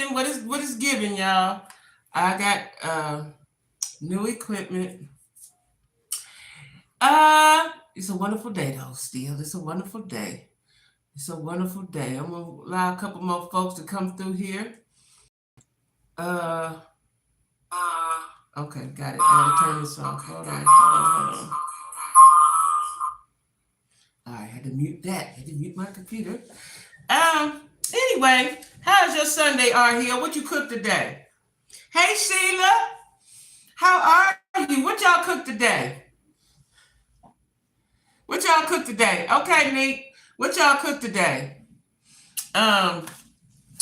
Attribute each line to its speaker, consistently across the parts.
Speaker 1: giving. What is giving, y'all? I got new equipment. It's a wonderful day though. Still, it's a wonderful day. It's a wonderful day. I'm gonna allow a couple more folks to come through here. Uh, okay, got it. I gotta turn this off. Hold on. All right, had to mute that. Had to mute my computer. Anyway, how's your Sunday, Hill? What you cooked today? Hey, Sheila. How are you? What y'all cooked today? What y'all cooked today? Okay, Nick. What y'all cooked today? Let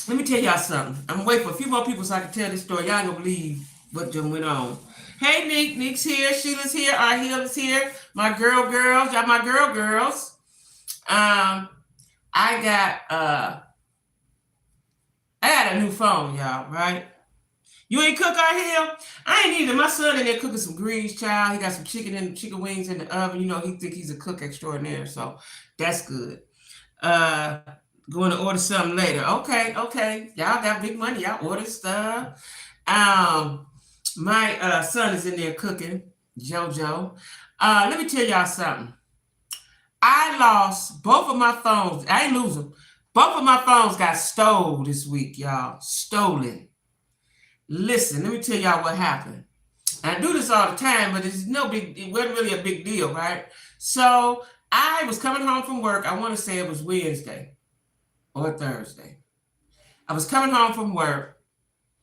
Speaker 1: me tell y'all something. I'm gonna wait for a few more people so I can tell this story. Y'all ain't gonna believe what just went on. Hey, Nick. Nick's here. Sheila's here. Hill is here. My girls. Y'all my girls. I got a new phone, y'all, right? You ain't cook Hill? I ain't either. My son in there cooking some greens, child. He got some chicken wings in the oven. You know, he think he's a cook extraordinaire, so that's good. Going to order something later. Okay. Y'all got big money. Y'all order stuff. My son is in there cooking, JoJo. Let me tell y'all something. I lost both of my phones. I ain't lose them. Both of my phones got stolen this week, y'all. Stolen. Listen, let me tell y'all what happened. I do this all the time, but it wasn't really a big deal, right? So I was coming home from work. I want to say it was Wednesday or Thursday. I was coming home from work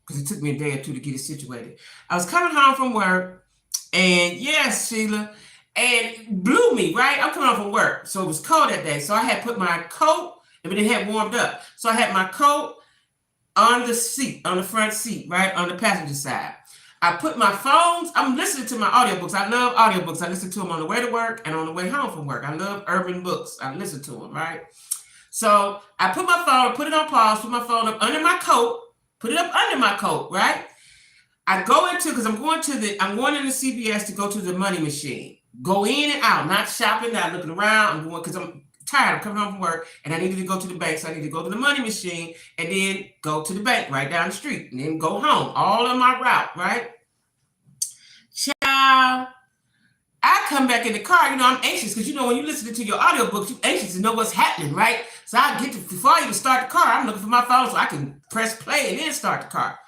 Speaker 1: because it took me a day or two to get it situated. I was coming home from work, and yes, Sheila, and it blew me, right? I'm coming home from work, so it was cold that day. So I had put my coat, but it had warmed up. So I had my coat on the seat, on the front seat, right? On the passenger side. I put my phones, I'm listening to my audiobooks. I love audiobooks. I listen to them on the way to work and on the way home from work. I love urban books. I listen to them, right? So I put my phone, put it on pause, put my phone up under my coat, put it up under my coat, right? I go into, because I'm going into CVS to go to the money machine. Go in and out, not shopping, not looking around. I'm going, because I'm tired. I'm coming home from work and I needed to go to the bank. So I need to go to the money machine and then go to the bank right down the street and then go home. All on my route, right? Child, I come back in the car. You know, I'm anxious because, you know, when you listen to your audiobooks, you're anxious to know what's happening, right? So I get to, before I even start the car, I'm looking for my phone so I can press play and then start the car.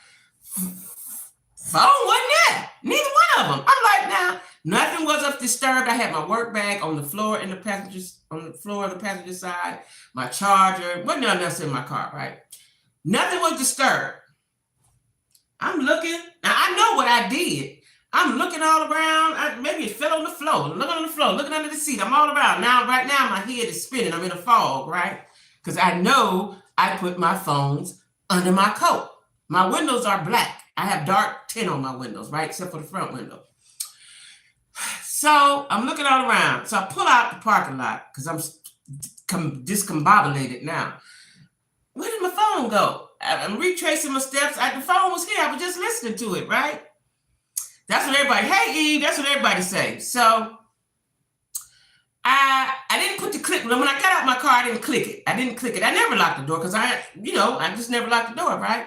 Speaker 1: Phone wasn't there. Neither one of them. I'm like, nah, nothing was up disturbed. I had my work bag on the floor on the floor of the passenger side, my charger, wasn't nothing else in my car, right? Nothing was disturbed. I'm looking. Now I know what I did. I'm looking all around. Maybe it fell on the floor. Looking on the floor, looking under the seat. I'm all around. Right now, my head is spinning. I'm in a fog, right? Because I know I put my phones under my coat. My windows are black. I have dark tint on my windows, right? Except for the front window. So I'm looking all around. So I pull out the parking lot because I'm discombobulated now. Where did my phone go? I'm retracing my steps. The phone was here. I was just listening to it, right? That's what everybody, hey, Eve, that's what everybody say. So I didn't put the click. When I got out my car, I didn't click it. I never locked the door because I just never locked the door, right?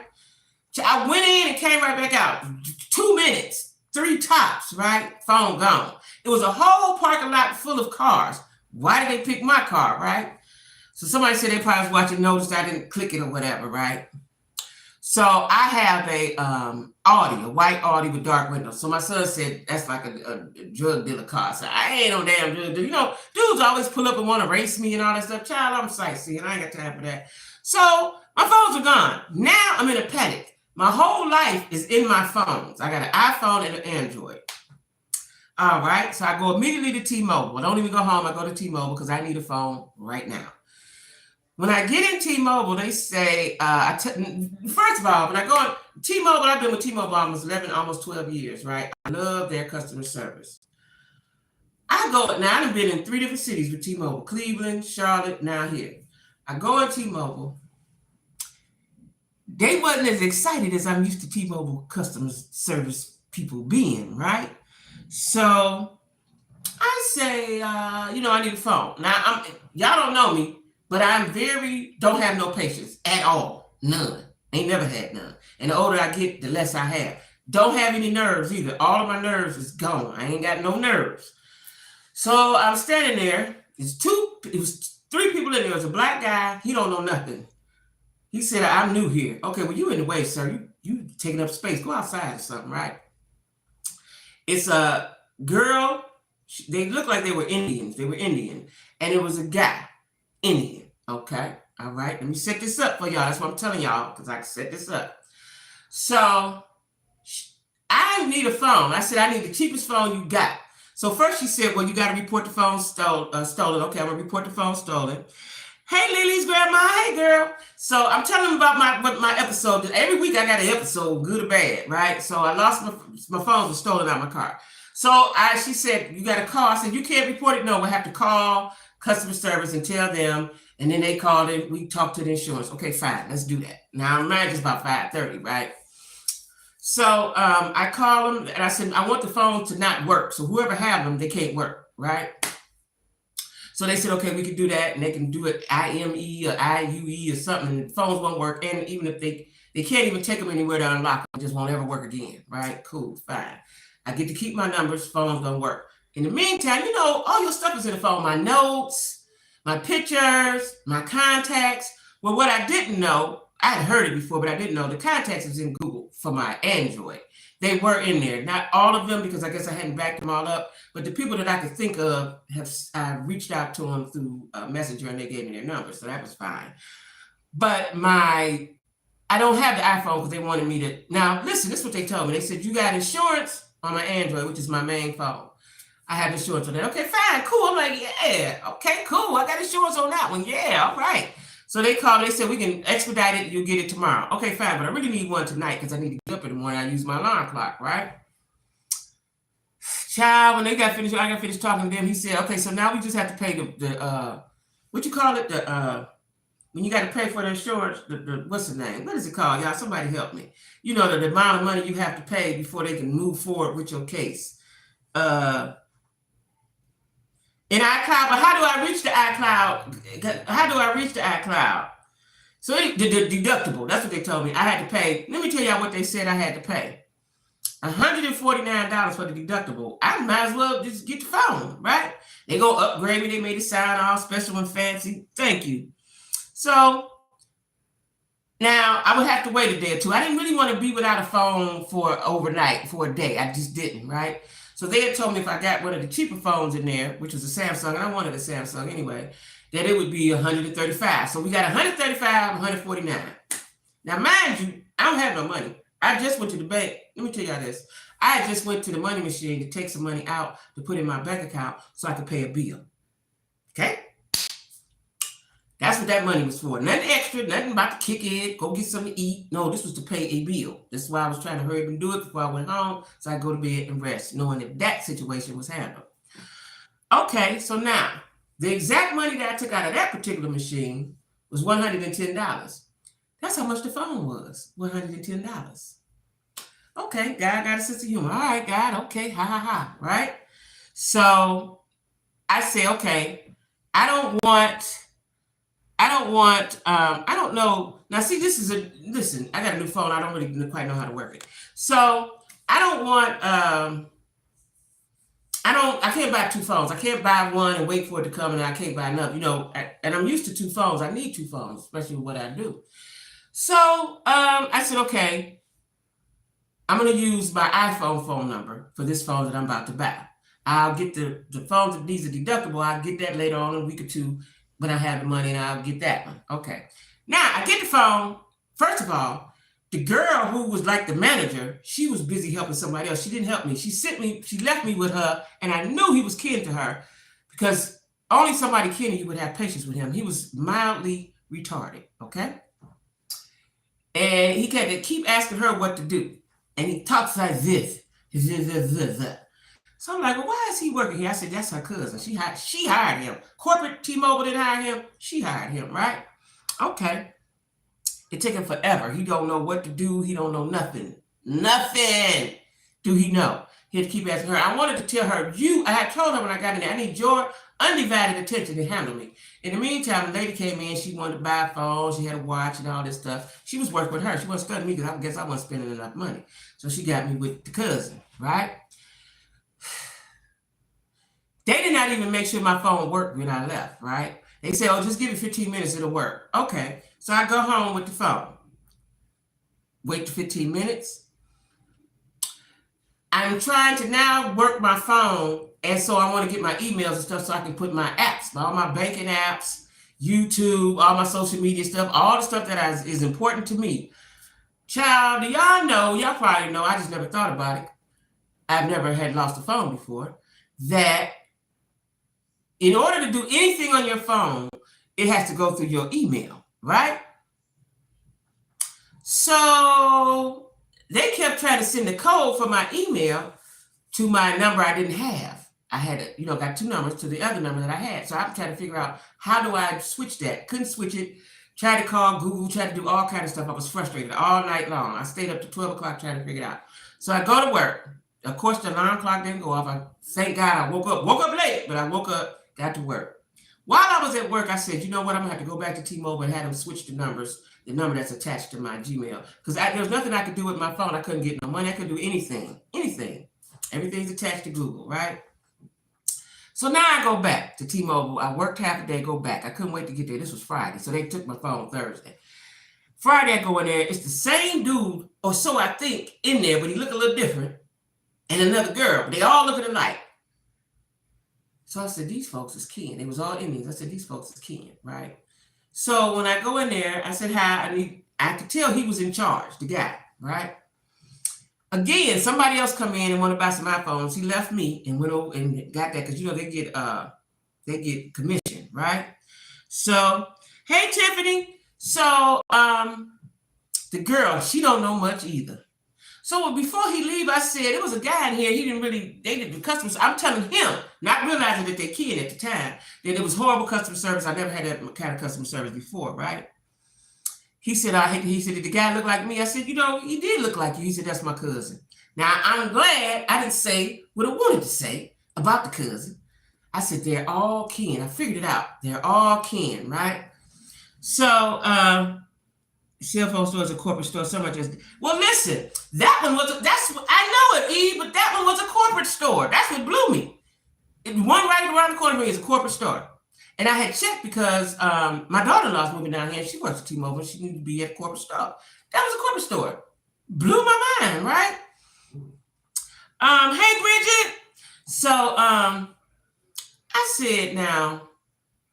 Speaker 1: So I went in and came right back out. 2 minutes, 3 tops, right? Phone gone. It was a whole parking lot full of cars. Why did they pick my car, right? So somebody said they probably was watching, noticed I didn't click it or whatever, right? So I have a white Audi with dark windows. So my son said that's like a drug dealer car. So I ain't no damn drug dealer. You know, dudes always pull up and want to race me and all that stuff. Child, I'm sightseeing. I ain't got time for that. So my phones are gone. Now I'm in a panic. My whole life is in my phones. I got an iPhone and an Android. All right. So I go immediately to T-Mobile. I don't even go home. I go to T-Mobile because I need a phone right now. When I get in T-Mobile, they say, first of all, when I go on T-Mobile, I've been with T-Mobile almost 12 years, right? I love their customer service. I've been in 3 different cities with T-Mobile, Cleveland, Charlotte, now here. I go on T-Mobile. They wasn't as excited as I'm used to T-Mobile customer service people being, right? So I say, I need a phone. Now, y'all don't know me, but don't have no patience at all. None. Ain't never had none. And the older I get, the less I have. Don't have any nerves either. All of my nerves is gone. I ain't got no nerves. So I'm standing there. It was three people in there. There was a black guy. He don't know nothing. He said, I'm new here. Okay, well, you in the way, sir. You taking up space. Go outside or something, right? It's a girl. They looked like they were Indians. They were Indian. And it was a guy, Indian. Okay. All right. Let me set this up for y'all. That's what I'm telling y'all, because I can set this up. So I need a phone. I said, I need the cheapest phone you got. So first she said, well, you got to report the phone stolen. Okay, I'm going to report the phone stolen. Hey, Lily's grandma. Hey, girl. So I'm telling them about my episode. Every week I got an episode, good or bad, right? So I lost my phone was stolen out of my car. So she said, you got to call. I said, you can't report it. No, we'll have to call customer service and tell them. And then they called it. We talked to the insurance. Okay, fine. Let's do that. Now, I'm mad, it's about 5:30, right? So I called them and I said, I want the phone to not work. So whoever have them, they can't work, right? So they said, okay, we can do that. And they can do it IME or IUE or something. And the phones won't work. And even if they can't even take them anywhere to unlock them, just won't ever work again, right? Cool, fine. I get to keep my numbers, phone's gonna work. In the meantime, all your stuff is in the phone, my notes, my pictures, my contacts. Well, what I didn't know, I had heard it before, but I didn't know the contacts was in Google for my Android. They were in there. Not all of them, because I guess I hadn't backed them all up, but the people that I could think of, I reached out to them through Messenger and they gave me their number, so that was fine. But I don't have the iPhone because they wanted me to. Now, listen, this is what they told me. They said, you got insurance on my Android, which is my main phone. I have insurance on that. Okay, fine, cool. I'm like, yeah, okay, cool. I got insurance on that one. Yeah, all right. So they called, they said, we can expedite it, you'll get it tomorrow. Okay, fine, but I really need one tonight because I need to get up in the morning. I use my alarm clock, right? Child, when I got finished talking to them, he said, okay, so now we just have to pay the what you call it? When you got to pay for the insurance, what's the name? What is it called, y'all? Somebody help me. The amount of money you have to pay before they can move forward with your case. In iCloud, but how do I reach the iCloud? How do I reach the iCloud? So the deductible, that's what they told me. I had to pay. Let me tell y'all what they said I had to pay. $149 for the deductible. I might as well just get the phone, right? They go upgrade me. They made it sound all special and fancy. Thank you. So now I would have to wait a day or two. I didn't really want to be without a phone for overnight, for a day. I just didn't, right? So they had told me if I got one of the cheaper phones in there, which was a Samsung, and I wanted a Samsung anyway, that it would be $135. So we got $135, $149. Now, mind you, I don't have no money. I just went to the bank. Let me tell y'all this. I just went to the money machine to take some money out to put in my bank account so I could pay a bill. Okay? That's what that money was for. Nothing extra, nothing about to kick in, go get something to eat. No, this was to pay a bill. This is why I was trying to hurry up and do it before I went home, so I go to bed and rest, knowing that situation was handled. Okay, so now, the exact money that I took out of that particular machine was $110. That's how much the phone was, $110. Okay, God got a sense of humor. All right, God, okay, ha, ha, ha, right? So I say, okay, I don't know. Now, see, listen, I got a new phone. I don't really quite know how to work it. So I don't want, I can't buy two phones. I can't buy one and wait for it to come and I can't buy another, and I'm used to two phones. I need two phones, especially with what I do. So I said, okay, I'm going to use my iPhone phone number for this phone that I'm about to buy. I'll get the phone that needs a deductible. I'll get that later on in a week or two when I have the money, and I'll get that one. Okay. Now, I get the phone. First of all, the girl who was like the manager, she was busy helping somebody else. She didn't help me. She left me with her, and I knew he was kin to her because only somebody kin to you would have patience with him. He was mildly retarded, okay? And he had to keep asking her what to do. And he talks like this. So I'm like, well, why is he working here? I said, that's her cousin. She hired him. Corporate T-Mobile didn't hire him. She hired him, right? Okay. It took him forever. He don't know what to do. He don't know nothing. Nothing do he know. He had to keep asking her. I wanted to tell her, I had told her when I got in there, I need your undivided attention to handle me. In the meantime, the lady came in. She wanted to buy a phone. She had a watch and all this stuff. She was working with her. She wasn't studying me because I guess I wasn't spending enough money. So she got me with the cousin, right? They did not even make sure my phone worked when I left, right? They said, oh, just give it 15 minutes, it'll work. Okay. So I go home with the phone. Wait 15 minutes. I'm trying to now work my phone, and so I want to get my emails and stuff so I can put my apps, all my banking apps, YouTube, all my social media stuff, all the stuff that is important to me. Child, do y'all know, y'all probably know, I just never thought about it. I've never had lost a phone before, that in order to do anything on your phone, it has to go through your email, right? So they kept trying to send the code for my email to my number I didn't have. I had, got two numbers to the other number that I had. So I'm trying to figure out how do I switch that? Couldn't switch it. Tried to call Google, tried to do all kind of stuff. I was frustrated all night long. I stayed up to 12 o'clock trying to figure it out. So I go to work. Of course, the alarm clock didn't go off. Thank God I woke up late, but I woke up, got to work. While I was at work, I said, you know what? I'm going to have to go back to T-Mobile and have them switch the numbers, the number that's attached to my Gmail. Because there was nothing I could do with my phone. I couldn't get no money. I couldn't do anything. Everything's attached to Google, right? So now I go back to T-Mobile. I worked half a day, go back. I couldn't wait to get there. This was Friday. So they took my phone Thursday. Friday, I go in there. It's the same dude, or so I think, in there, but he looked a little different. And another girl. They all looking alike. So I said, these folks is kin. They was all Indians. I said, these folks is kin, right? So when I go in there, I said, hi. I could tell he was in charge, the guy, right? Again, somebody else come in and want to buy some iPhones. He left me and went over and got that because they get commission, right? So, hey Tiffany. So the girl, she don't know much either. So before he leave, I said, there was a guy in here, they did the customers. I'm telling him, not realizing that they're kid at the time, that it was horrible customer service. I never had that kind of customer service before, right? He said, did the guy look like me? I said, he did look like you. He said, that's my cousin. Now, I'm glad I didn't say what I wanted to say about the cousin. I said, they're all kin. I figured it out. They're all kin, right? So, cell phone store is a corporate store. So much as well. Listen, that one was. I know it, Eve, but that one was a corporate store. That's what blew me. One right around the corner from me is a corporate store, and I had checked because my daughter-in-law's moving down here. And she works at T-Mobile. She needed to be at a corporate store. That was a corporate store. Blew my mind, right? Hey Bridget. So I said, now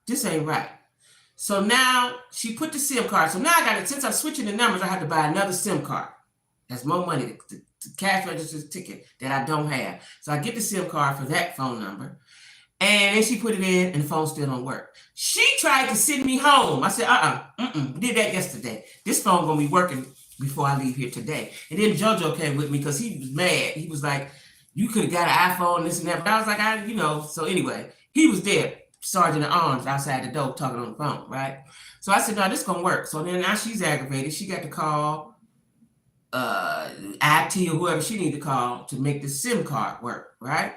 Speaker 1: this ain't right. So now she put the SIM card. So now I got it. Since I'm switching the numbers, I have to buy another SIM card. That's more money to cash register ticket that I don't have. So I get the SIM card for that phone number. And then she put it in and the phone still don't work. She tried to send me home. I said, did that yesterday. This phone gonna be working before I leave here today. And then JoJo came with me because he was mad. He was like, you could have got an iPhone and this and that. But I was like, so anyway, he was there. Sergeant at arms outside the door talking on the phone, right? So I said, no, this is gonna work. So then now she's aggravated. She got to call IT or whoever she needed to call to make the SIM card work, right?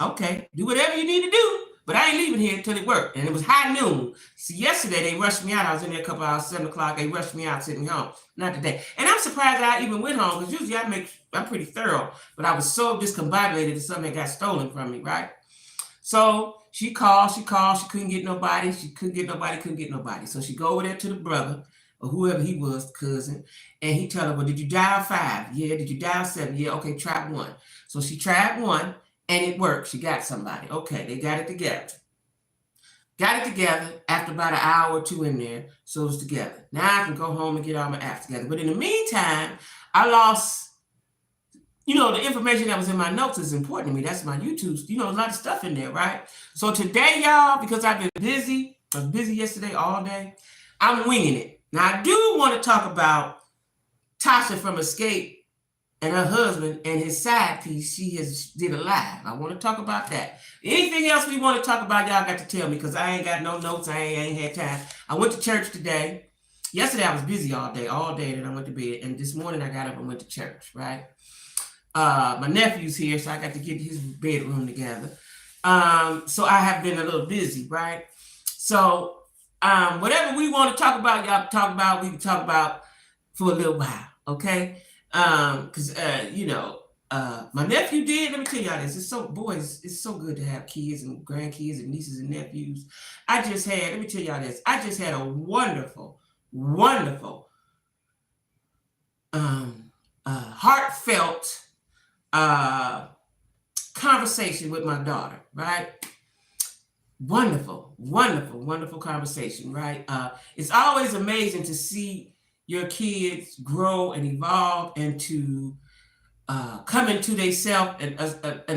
Speaker 1: Okay, do whatever you need to do, but I ain't leaving here until it worked. And it was high noon. See, yesterday they rushed me out. I was in there a couple hours, 7 o'clock. They rushed me out, sent me home. Not today. And I'm surprised that I even went home because usually I'm pretty thorough, but I was so discombobulated that something got stolen from me, right? So she called, she couldn't get nobody. Couldn't get nobody. So she go over there to the brother or whoever he was, cousin, and he tell her, well, did you dial 5? Yeah. Did you dial 7? Yeah. Okay, try 1. So she tried 1 and it worked. She got somebody. Okay, they got it together. After about an hour or 2 in there, so it was together. Now I can go home and get all my apps together. But in the meantime, I lost, the information that was in my notes is important to me. That's my YouTube, a lot of stuff in there, right? So today, y'all, because I've been busy, I was busy yesterday all day, I'm winging it. Now, I do want to talk about Tasha from Escape and her husband and his side piece she has did a live. I want to talk about that. Anything else we want to talk about, y'all got to tell me because I ain't got no notes. I ain't had time. I went to church today. Yesterday, I was busy all day, and I went to bed. And this morning, I got up and went to church, right? My nephew's here, so I got to get his bedroom together. So I have been a little busy, right? So whatever we want to talk about, y'all talk about, we can talk about for a little while, okay? Because my nephew did. Let me tell y'all this. It's so good to have kids and grandkids and nieces and nephews. Let me tell y'all this. I just had a wonderful, wonderful, heartfelt conversation with my daughter, right? Wonderful, wonderful, wonderful conversation, right? It's always amazing to see your kids grow and evolve and to come into themselves and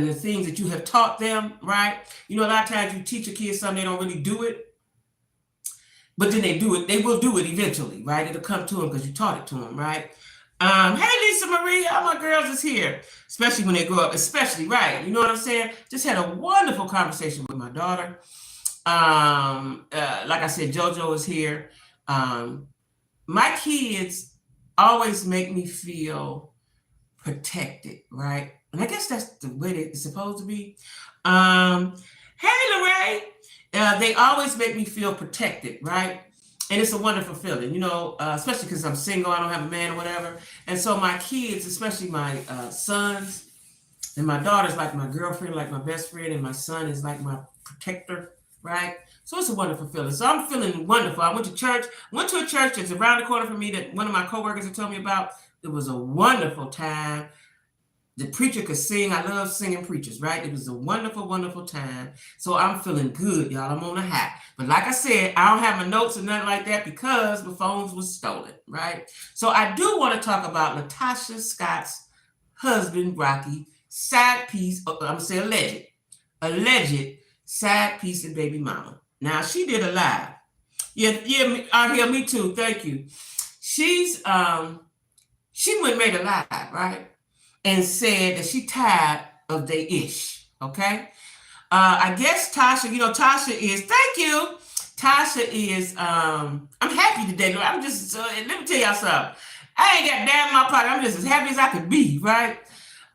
Speaker 1: the things that you have taught them, right? A lot of times you teach a kid something, they don't really do it, but then they do it. They will do it eventually, right? It'll come to them because you taught it to them, right? Hey, Lisa Marie, all my girls is here, especially when they grow up, especially, right? You know what I'm saying? Just had a wonderful conversation with my daughter. Like I said, JoJo is here. My kids always make me feel protected, right? And I guess that's the way it's supposed to be. Hey, Lorraine, they always make me feel protected, right? And it's a wonderful feeling, especially because I'm single, I don't have a man or whatever. And so my kids, especially my sons and my daughter's like my girlfriend, like my best friend, and my son is like my protector, right? So it's a wonderful feeling. So I'm feeling wonderful. I went to a church that's around the corner from me that one of my coworkers had told me about. It was a wonderful time. The preacher could sing. I love singing preachers, right? It was a wonderful, wonderful time. So I'm feeling good, y'all. I'm on a high. But like I said, I don't have my notes or nothing like that because my phones was stolen, right? So I do want to talk about Latasha Scott's husband, Rocky, side piece, I'm going to say alleged side piece of baby mama. Now, she did a live. Yeah, me too. Thank you. She went and made a live, right? And said that she tired of they ish, okay? I guess Tasha, Tasha is, thank you. Tasha is, I'm happy today. I'm just, let me tell y'all something. I ain't got damn in my pocket. I'm just as happy as I could be, right?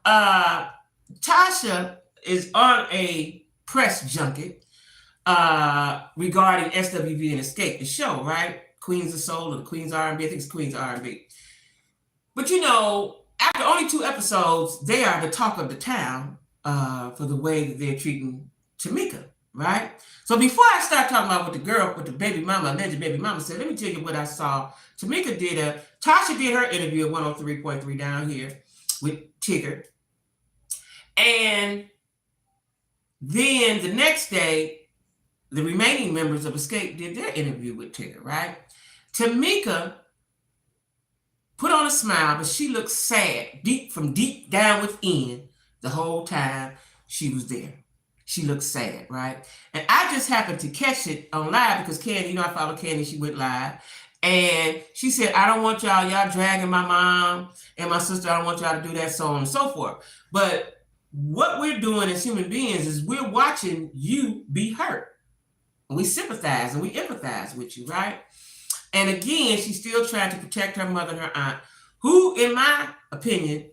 Speaker 1: Tasha is on a press junket regarding SWV and Escape, the show, right? Queens of Soul or Queens R&B. I think it's Queens R&B. But after only 2 episodes, they are the talk of the town for the way that they're treating Tamika, right? So before I start talking about what the baby mama, alleged baby mama said, let me tell you what I saw. Tasha did her interview at 103.3 down here with Tigger. And then the next day, the remaining members of Escape did their interview with Tigger, right? Tamika put on a smile, but she looked sad, from deep down within the whole time she was there. She looked sad, right? And I just happened to catch it on live because Candy, I follow Candy, she went live. And she said, I don't want y'all dragging my mom and my sister. I don't want y'all to do that, so on and so forth. But what we're doing as human beings is we're watching you be hurt. And we sympathize and we empathize with you, right? And again, she's still trying to protect her mother and her aunt, who, in my opinion,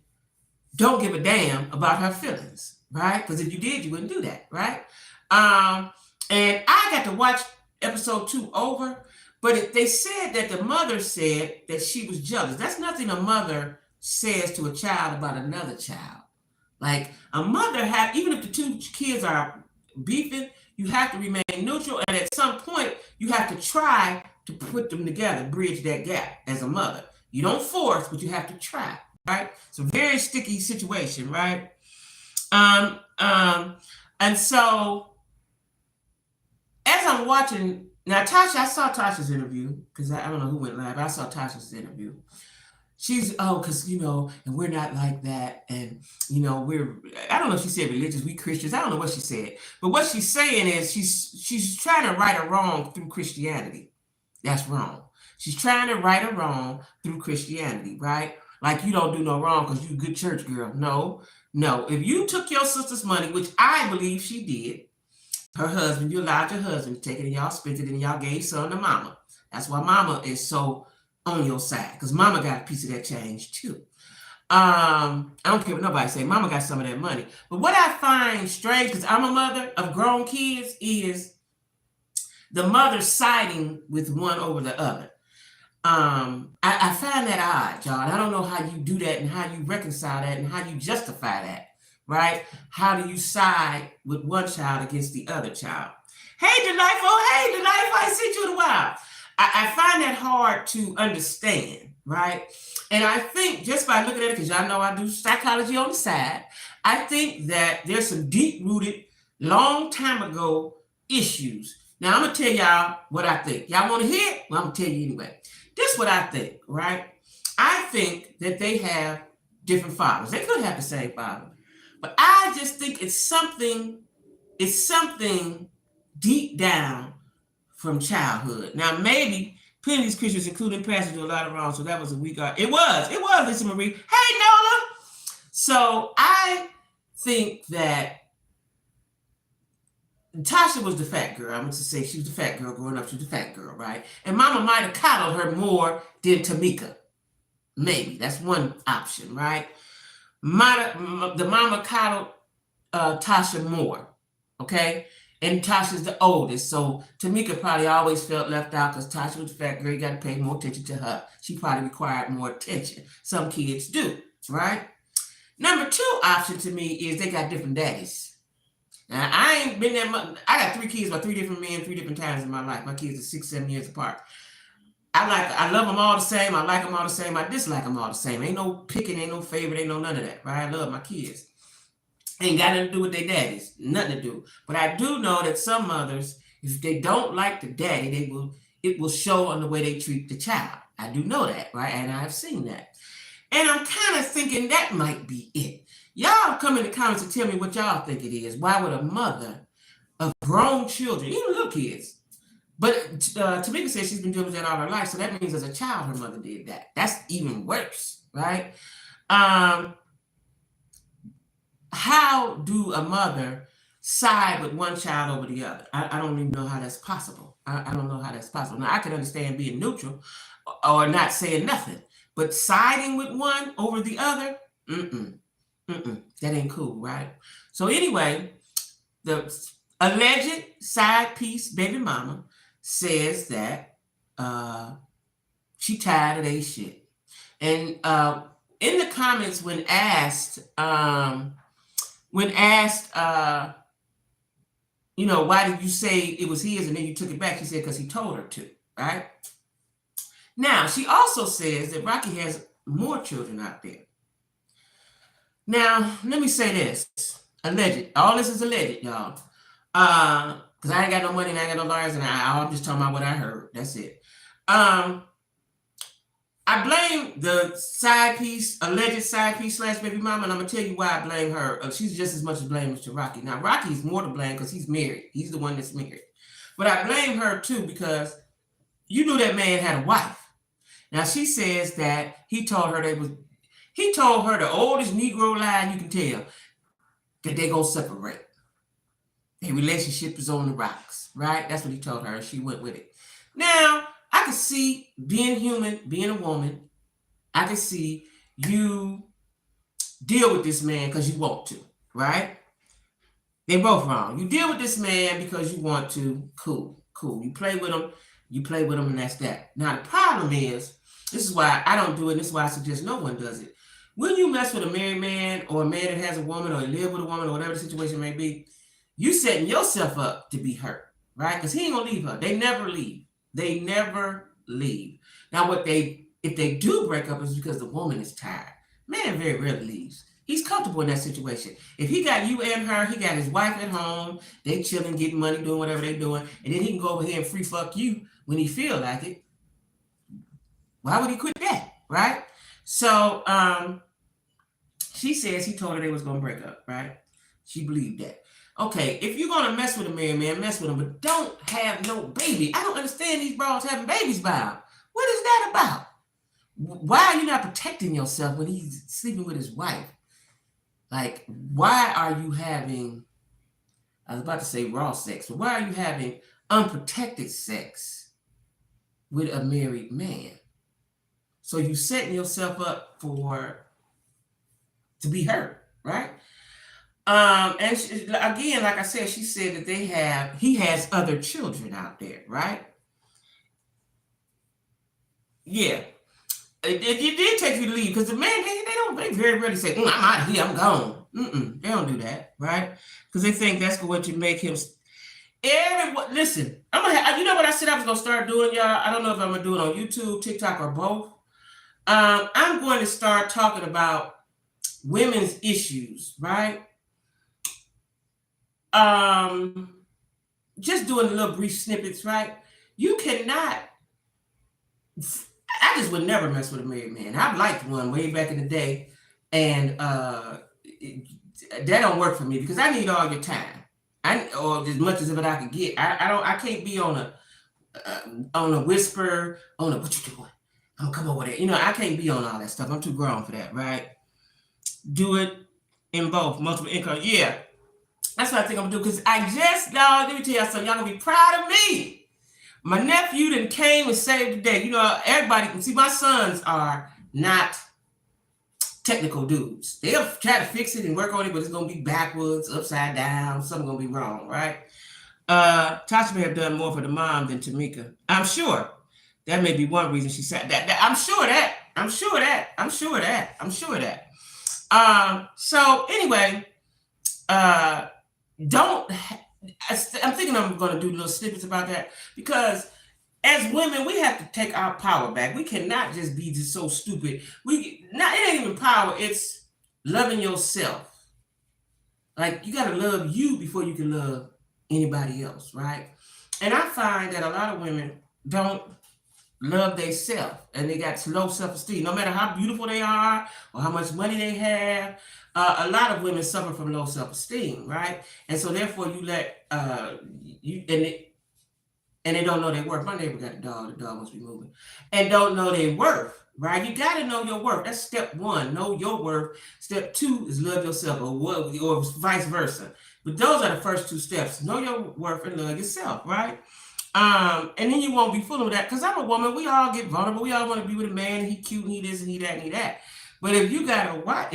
Speaker 1: don't give a damn about her feelings, right? Because if you did, you wouldn't do that, right? And I got to watch episode 2 over, but they said that the mother said that she was jealous. That's nothing a mother says to a child about another child. Like a mother even if the 2 kids are beefing, you have to remain neutral. And at some point, you have to try to put them together, bridge that gap as a mother. You don't force, but you have to try, right? It's a very sticky situation, right? And so as I'm watching, now I saw Tasha's interview, because I don't know who went live, but I saw Tasha's interview. She's, because, and we're not like that. And, I don't know if she said religious, we Christians. I don't know what she said. But what she's saying is she's trying to right a wrong through Christianity. That's wrong. She's trying to right a wrong through Christianity, right? Like you don't do no wrong because you're a good church girl. No. If you took your sister's money, which I believe she did, her husband, you allowed your husband to take it and y'all spent it and y'all gave son to mama. That's why mama is so on your side, because mama got a piece of that change too. I don't care what nobody say. Mama got some of that money. But what I find strange, because I'm a mother of grown kids, is the mother siding with one over the other. I find that odd, y'all. I don't know how you do that and how you reconcile that and how you justify that, right? How do you side with one child against the other child? Hey, Delightful. Hey, Delightful. I see you in a while. I find that hard to understand, right? And I think just by looking at it, because y'all know I do psychology on the side, I think that there's some deep-rooted, long time ago issues. Now, I'm going to tell y'all what I think. Y'all want to hear it? Well, I'm going to tell you anyway. This is what I think, right? I think that they have different fathers. They could have the same father. But I just think it's something deep down from childhood. Now, maybe plenty of these Christians, including pastors, do a lot of wrong, so that was a weak argument. It was, Lisa Marie. Hey, Nola! So I think that Tasha was the fat girl. I'm going to say she was the fat girl growing up. She was the fat girl, right? And Mama might have coddled her more than Tamika. Maybe. That's one option, right? The mama coddled Tasha more, okay? And Tasha's the oldest, so Tamika probably always felt left out because Tasha was the fat girl. You got to pay more attention to her. She probably required more attention. Some kids do, right? Number two option to me is they got different daddies. Now, I ain't been that much. I got 3 kids by 3 different men, 3 different times in my life. My kids are 6, 7 years apart. I love them all the same. I like them all the same. I dislike them all the same. Ain't no picking, ain't no favorite, ain't no none of that, right? I love my kids. Ain't got nothing to do with their daddies. Nothing to do. But I do know that some mothers, if they don't like the daddy, it will show on the way they treat the child. I do know that, right? And I've seen that. And I'm kind of thinking that might be it. Y'all come in the comments and tell me what y'all think it is. Why would a mother of grown children, even little kids, but Tamika says she's been doing that all her life, so that means as a child her mother did that. That's even worse, right? How do a mother side with one child over the other? I don't even know how that's possible. I don't know how that's possible. Now, I can understand being neutral or not saying nothing, but siding with one over the other, that ain't cool, right? So anyway, the alleged side piece baby mama says that she tired of they shit. And in the comments when asked, you know, why did you say it was his and then you took it back? She said, because he told her to, right? Now, she also says that Rocky has more children out there. Now, let me say this. Alleged. All this is alleged, y'all. Because I ain't got no money and I ain't got no lawyers and I'm just talking about what I heard. That's it. I blame the side piece, alleged side piece / baby mama, and I'm going to tell you why I blame her. She's just as much to blame as to Rocky. Now, Rocky's more to blame because he's married. He's the one that's married. But I blame her, too, because you knew that man had a wife. Now, she says that he told her the oldest Negro lie you can tell, that they gonna separate. Their relationship is on the rocks, right? That's what he told her. She went with it. Now, I can see being human, being a woman, I can see you deal with this man because you want to, right? They both wrong. You deal with this man because you want to, cool. You play with him, and that's that. Now, the problem is, this is why I don't do it, and this is why I suggest no one does it. When you mess with a married man or a man that has a woman or live with a woman or whatever the situation may be, you setting yourself up to be hurt, right? Because he ain't gonna leave her. They never leave. Now, if they do break up, it's because the woman is tired. Man very rarely leaves. He's comfortable in that situation. If he got you and her, he got his wife at home, they chilling, getting money, doing whatever they doing, and then he can go over here and free fuck you when he feel like it. Why would he quit that, right? So she says he told her they was gonna break up, right? She believed that. Okay, if you're gonna mess with a married man, mess with him, but don't have no baby. I don't understand these bros having babies by him. What is that about? Why are you not protecting yourself when he's sleeping with his wife? Like, why are you having, I was about to say raw sex, but why are you having unprotected sex with a married man? So you setting yourself up to be hurt, right? And again, like I said, she said that he has other children out there, right? Yeah. It did take you to leave because the man, they very rarely say, I'm out of here, I'm gone. They don't do that, right? Because they think that's going to make him. Everyone, listen, you know what I said I was going to start doing, y'all? I don't know if I'm going to do it on YouTube, TikTok, or both. I'm going to start talking about women's issues, right? Just doing little brief snippets, right? You cannot. I just would never mess with a married man. I've liked one way back in the day, and that don't work for me because I need all your time. Or as much as it I can get. I can't be on a whisper, on a what you doing? I'm gonna come over there. I can't be on all that stuff. I'm too grown for that, right? Do it in both multiple income. Yeah, that's what I think I'm gonna do. Because y'all, let me tell y'all something. Y'all gonna be proud of me. My nephew then came and saved the day. Everybody can see my sons are not technical dudes. They'll try to fix it and work on it, but it's gonna be backwards, upside down. Something gonna be wrong, right? Tasha may have done more for the mom than Tamika. I'm sure. That may be one reason she said that. I'm sure that. So anyway, I'm thinking I'm going to do little snippets about that because as women, we have to take our power back. We cannot just be so stupid. It ain't even power. It's loving yourself. Like you got to love you before you can love anybody else, right? And I find that a lot of women don't love themselves and they got low self-esteem. No matter how beautiful they are or how much money they have, a lot of women suffer from low self-esteem, right? And so therefore you let and they don't know their worth. My neighbor got a dog. The dog must be moving. And don't know their worth, right? You got to know your worth. That's step one. Know your worth. Step two is love yourself, or vice versa. But those are the first two steps. Know your worth and love yourself, right? And then you won't be fooling with that. Because I'm a woman. We all get vulnerable. We all want to be with a man. He cute, and he this, and he that, and he that. But if he got a wife,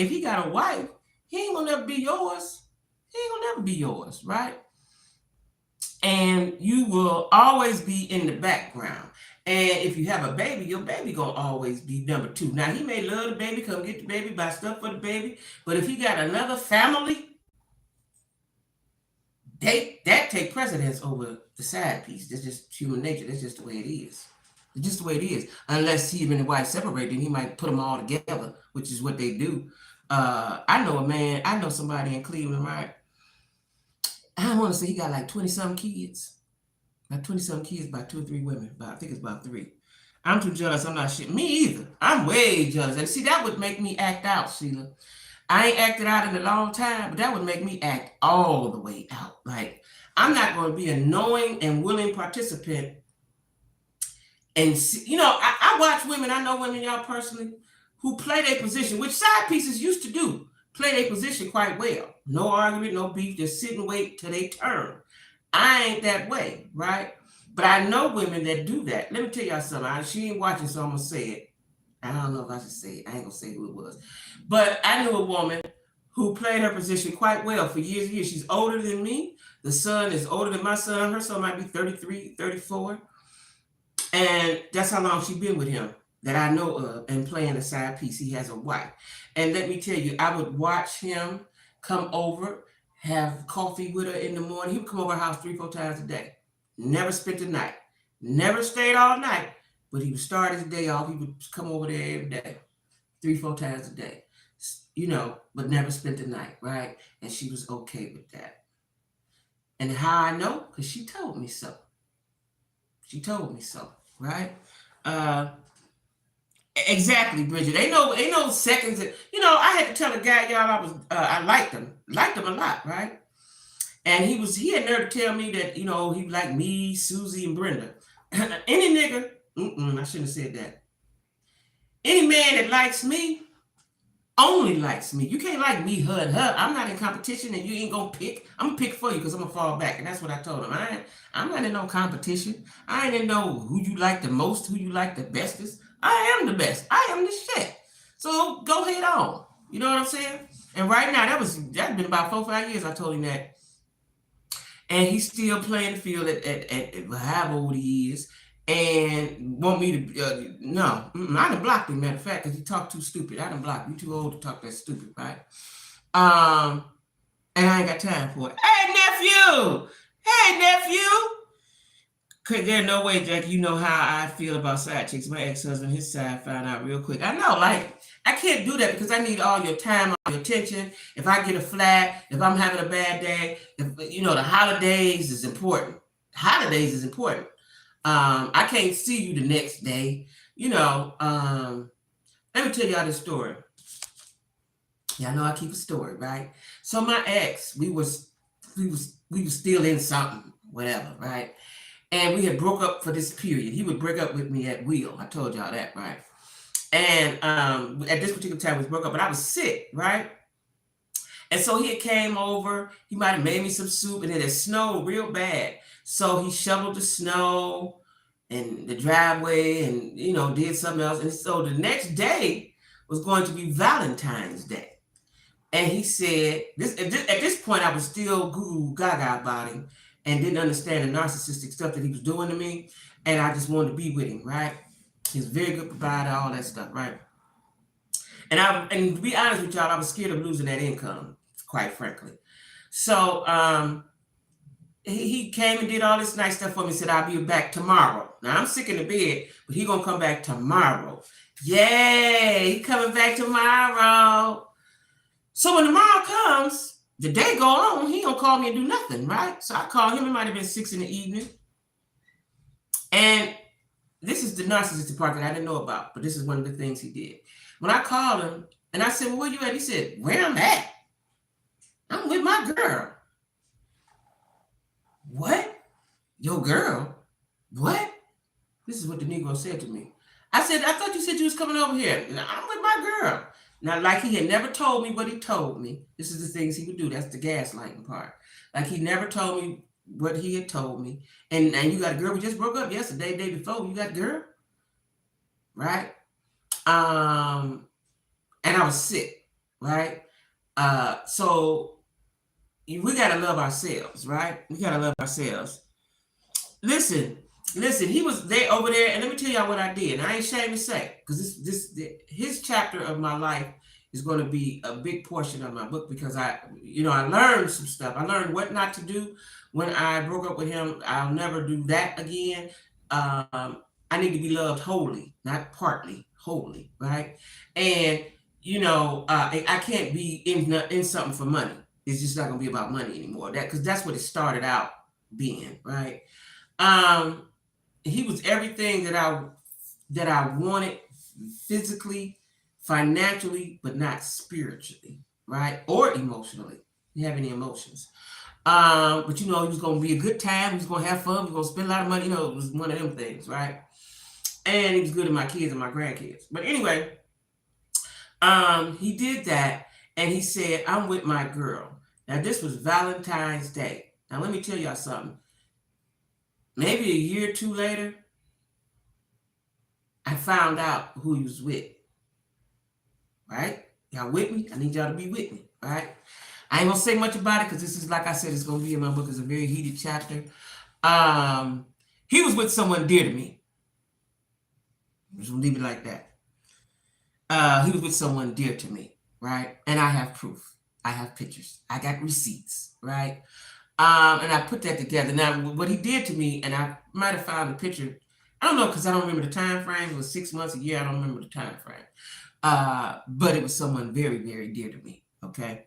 Speaker 1: he ain't gonna never be yours. He ain't gonna never be yours, right? And you will always be in the background. And if you have a baby, your baby gonna always be number two. Now he may love the baby, come get the baby, buy stuff for the baby, but if he got another family, that take precedence over the side piece. That's just human nature. That's just the way it is. It's just the way it is. Unless he and the wife separate, then he might put them all together, which is what they do. I know somebody in Cleveland, right? I want to say he got like 20-some kids. Like 20-some kids by 2 or 3 women. I think it's about 3. I'm too jealous. I'm not shit. Me either. I'm way jealous. And see, that would make me act out, Sheila. I ain't acted out in a long time, but that would make me act all the way out. Like, I'm not going to be a knowing and willing participant. And, see, I watch women, I know women, y'all personally, who play their position, which side pieces used to do. Play their position quite well. No argument, no beef, just sit and wait till they turn. I ain't that way, right? But I know women that do that. Let me tell y'all something. She ain't watching, so I'm going to say it. I don't know if I should say it. I ain't going to say who it was. But I knew a woman who played her position quite well for years and years. She's older than me. The son is older than my son. Her son might be 33, 34. And that's how long she's been with him that I know of and playing a side piece. He has a wife. And let me tell you, I would watch him come over, have coffee with her in the morning. He would come over our house 3-4 times a day. Never spent the night. Never stayed all night. But he would start his day off. He would come over there every day. 3-4 times a day. But never spent the night, right? And she was okay with that. And how I know? Because she told me so. She told me so, right? Exactly, Bridget. Ain't no seconds. I had to tell a guy, y'all, I liked him a lot, right? And he had nerve to tell me that, he liked me, Susie, and Brenda. Any nigga, I shouldn't have said that. Any man that likes me only likes me. You can't like me, her, and her. I'm not in competition, and you ain't gonna pick. I'm gonna pick for you because I'm gonna fall back, and that's what I told him. I'm not in no competition. I ain't in no who you like the most, who you like the bestest. I am the best. I am the shit. So go head on. You know what I'm saying? And right now, that's been about 4 or 5 years. I told him that, and he's still playing the field at however old he is, and want me to no. I done blocked him. Matter of fact, because he talked too stupid. I done blocked him. You too old to talk that stupid, right? Um, and I ain't got time for it. Hey nephew, hey nephew. There's no way, Jacq, you know how I feel about side chicks. My ex-husband, his side found out real quick. I know, like, I can't do that because I need all your time, all your attention. If I get a flat, if I'm having a bad day, if, you know, the holidays is important. Holidays is important. I can't see you the next day. You know, let me tell y'all this story. Y'all know I keep a story, right? So my ex, we was still in something, whatever, right? And we had broke up for this period. He would break up with me at will. I told y'all that, right? And at this particular time, we broke up, but I was sick, right? And so he had came over. He might have made me some soup, and it had snowed real bad. So he shoveled the snow and the driveway, and you know, did something else. And so the next day was going to be Valentine's Day. And he said, at this point, I was still goo gaga about him and didn't understand the narcissistic stuff that he was doing to me. And I just wanted to be with him, right? He's a very good provider, all that stuff, right? And to be honest with y'all, I was scared of losing that income, quite frankly. So he came and did all this nice stuff for me. Said, I'll be back tomorrow. Now, I'm sick in the bed, but he going to come back tomorrow. Yay, he coming back tomorrow. So when tomorrow comes, the day go on, he don't call me and do nothing, right? So I call him. It might have been 6 in the evening. And this is the narcissistic part that I didn't know about, but this is one of the things he did. When I called him and I said, well, where you at? He said, where I'm at? I'm with my girl. What? Your girl? What? This is what the Negro said to me. I said, I thought you said you was coming over here. I'm with my girl. Now, like he had never told me what he told me. This is the things he would do. That's the gaslighting part. Like he never told me what he had told me. And you got a girl. We just broke up yesterday, the day before. You got a girl? Right? And I was sick. Right? So we got to love ourselves. Right? We got to love ourselves. Listen, he was there over there, and let me tell y'all what I did. And I ain't ashamed to say, because his chapter of my life is going to be a big portion of my book, because I learned some stuff. I learned what not to do when I broke up with him. I'll never do that again. I need to be loved wholly, not partly, wholly, right? And I can't be in something for money. It's just not going to be about money anymore. Because that's what it started out being, right? He was everything that I wanted, physically, financially, but not spiritually, right? Or emotionally. He didn't have any emotions. But he was going to be a good time. He was going to have fun. He was going to spend a lot of money. It was one of them things, right? And he was good to my kids and my grandkids. But anyway, he did that, and he said, I'm with my girl. Now, this was Valentine's Day. Now, let me tell y'all something. Maybe a year or two later, I found out who he was with. Right? Y'all with me? I need y'all to be with me. Right? I ain't gonna say much about it because this is, like I said, it's gonna be in my book. It's a very heated chapter. He was with someone dear to me. I'm just gonna leave it like that. He was with someone dear to me, right? And I have proof. I have pictures. I got receipts, right? And I put that together. Now, what he did to me, and I might have found a picture. I don't know, because I don't remember the time frame. It was 6 months, a year. I don't remember the time frame. But it was someone very, very dear to me. Okay.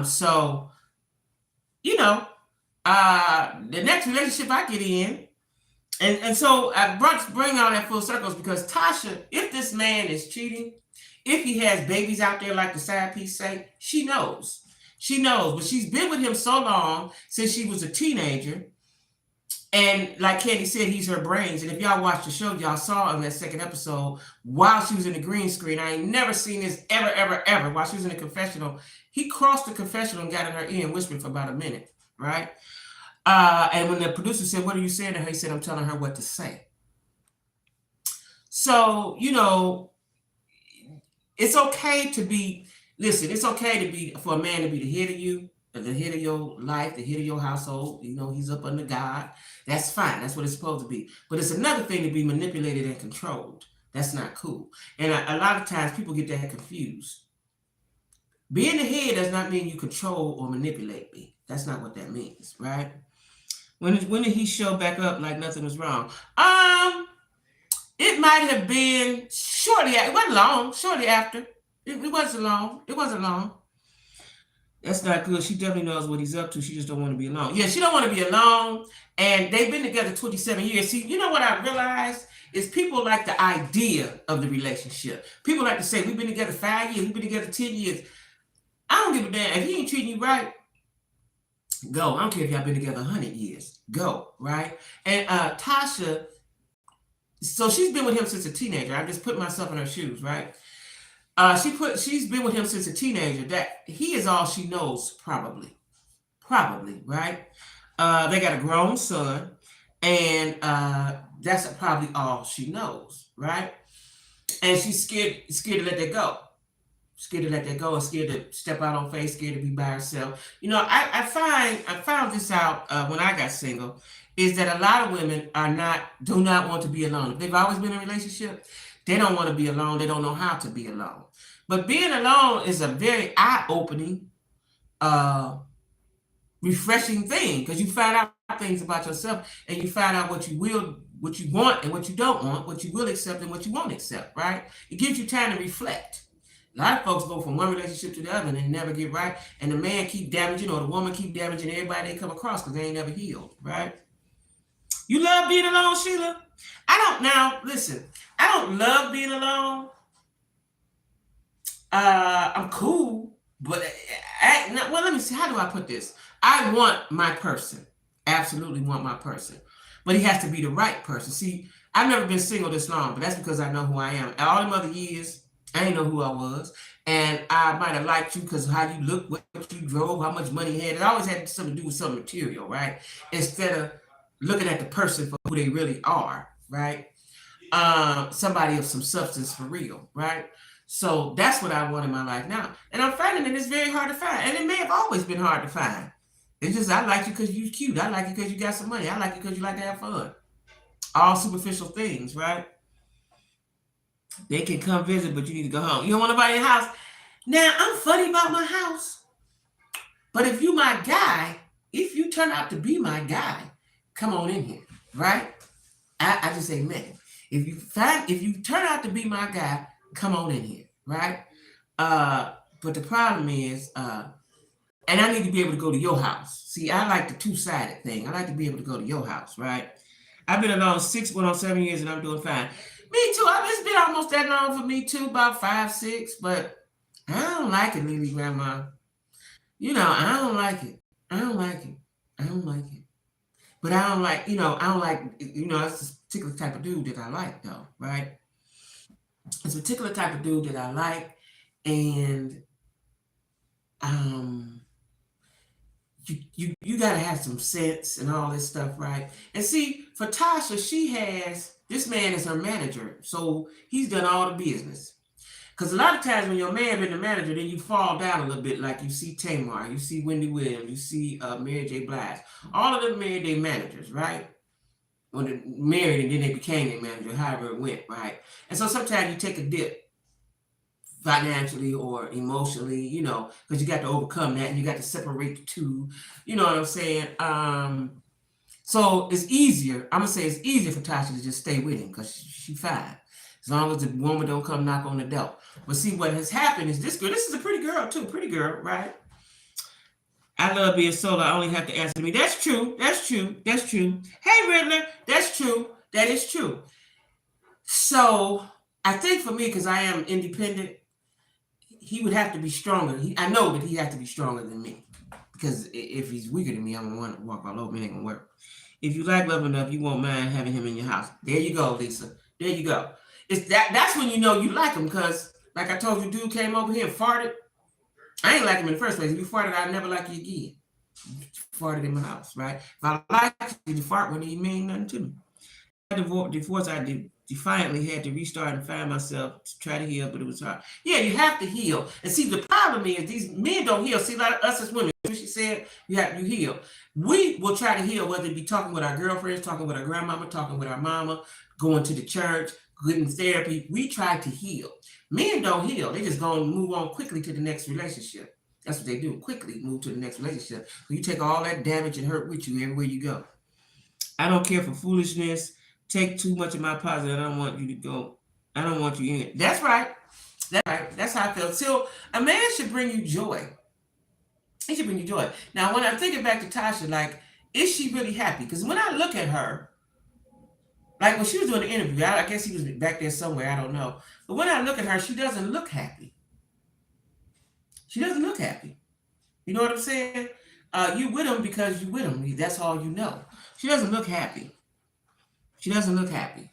Speaker 1: So, the next relationship I get in, and so I bring all that full circles because Tasha, if this man is cheating, if he has babies out there like the side piece say, she knows. She knows, but she's been with him so long, since she was a teenager. And like Candy said, he's her brains. And if y'all watched the show, y'all saw in that second episode, while she was in the green screen, I ain't never seen this ever, while she was in the confessional, he crossed the confessional and got in her ear and whispered for about a minute, right? And when the producer said, what are you saying to her? He said, I'm telling her what to say. So, it's okay to be... listen, it's okay to be for a man to be the head of you, the head of your life, the head of your household. You know, he's up under God. That's fine. That's what it's supposed to be. But it's another thing to be manipulated and controlled. That's not cool. And a lot of times people get that confused. Being the head does not mean you control or manipulate me. That's not what that means, right? When did he show back up like nothing was wrong? It might have been shortly. It wasn't long. Shortly after. It wasn't long. It wasn't long. That's not good. She definitely knows what he's up to. She just don't want to be alone. Yeah, she don't want to be alone. And they've been together 27 years. See, you know what I realized is people like the idea of the relationship. People like to say, we've been together 5 years. We've been together 10 years. I don't give a damn. If he ain't treating you right, go. I don't care if y'all been together 100 years. Go, right? And Tasha, so she's been with him since a teenager. I just put myself in her shoes, right? She's been with him since a teenager. That he is all she knows, probably, right? They got a grown son, and that's probably all she knows, right? And she's scared to let that go. Scared to let that go, and scared to step out on faith, scared to be by herself. You know, I found this out when I got single, is that a lot of women do not want to be alone. If they've always been in a relationship, they don't want to be alone. They don't know how to be alone. But being alone is a very eye-opening, refreshing thing, because you find out things about yourself, and you find out what you want and what you don't want, what you will accept and what you won't accept, right? It gives you time to reflect. A lot of folks go from one relationship to the other and they never get right, and the man keep damaging or the woman keep damaging everybody they come across because they ain't never healed, right? You love being alone, Sheila? Listen, I don't love being alone. I'm cool, but let me see. How do I put this? I want my person. Absolutely want my person. But he has to be the right person. See, I've never been single this long, but that's because I know who I am. All them other years, I didn't know who I was. And I might have liked you because how you look, what you drove, how much money you had. It always had something to do with some material, right? Instead of looking at the person for who they really are, right? Somebody of some substance for real, right? So that's what I want in my life now. And I'm finding that it's very hard to find. And it may have always been hard to find. It's just, I like you because you're cute. I like you because you got some money. I like you because you like to have fun. All superficial things, right? They can come visit, but you need to go home. You don't want nobody in your house. Now, I'm funny about my house. But if you my guy, if you turn out to be my guy, come on in here, right? I just say, man, if you turn out to be my guy, come on in here, right? But the problem is, and I need to be able to go to your house. See, I like the two-sided thing. I like to be able to go to your house, right? I've been alone 7 years, and I'm doing fine. Me too. It's been almost that long for me too, about 5, 6. But I don't like it, Lily Grandma. You know, I don't like it. I don't like it. I don't like it. But I don't like, it's a particular type of dude that I like, though, right? It's a particular type of dude that I like, and you gotta have some sense and all this stuff, right? And see, for Tasha, this man is her manager, so he's done all the business. Because a lot of times when your man been the manager, then you fall down a little bit, like you see Tamar, you see Wendy Williams, you see Mary J. Blige. All of them married their managers, right? When they married and then they became their manager, however it went, right? And so sometimes you take a dip financially or emotionally, because you got to overcome that and you got to separate the two. You know what I'm saying? So it's easier. I'm going to say it's easier for Tasha to just stay with him because she's fine. As long as the woman don't come knock on the door. But see, what has happened is this girl, this is a pretty girl too. Pretty girl, right? I love being solo. I only have to answer me. That's true. That's true. That's true. Hey, Riddler. That's true. That is true. So I think for me, because I am independent, he would have to be stronger. I know that he has to be stronger than me. Because if he's weaker than me, I'm going to want to walk all over me. It ain't going to work. If you like love enough, you won't mind having him in your house. There you go, Lisa. There you go. That's when you know you like him, because like I told you, dude came over here and farted. I ain't like him in the first place. If you farted, I'd never like you again. You farted in my house, right? If I like you, the fart wouldn't even mean nothing to me. Divorce, I defiantly had to restart and find myself to try to heal, but it was hard. Yeah, you have to heal. And see, the problem is these men don't heal. See, like us as women, she said, you heal. We will try to heal, whether it be talking with our girlfriends, talking with our grandmama, talking with our mama, going to the church, getting therapy. We try to heal. Men don't heal. They just go and move on quickly to the next relationship. That's what they do. Quickly move to the next relationship. So you take all that damage and hurt with you everywhere you go. I don't care for foolishness. Take too much of my positive. I don't want you to go. I don't want you in it. That's right. That's right. That's how I feel. So a man should bring you joy. He should bring you joy. Now, when I'm thinking back to Tasha, like, is she really happy? Because when I look at her, like when she was doing the interview, I guess he was back there somewhere. I don't know. But when I look at her, she doesn't look happy. She doesn't look happy. You know what I'm saying? You with him because you with him. That's all you know. She doesn't look happy. She doesn't look happy.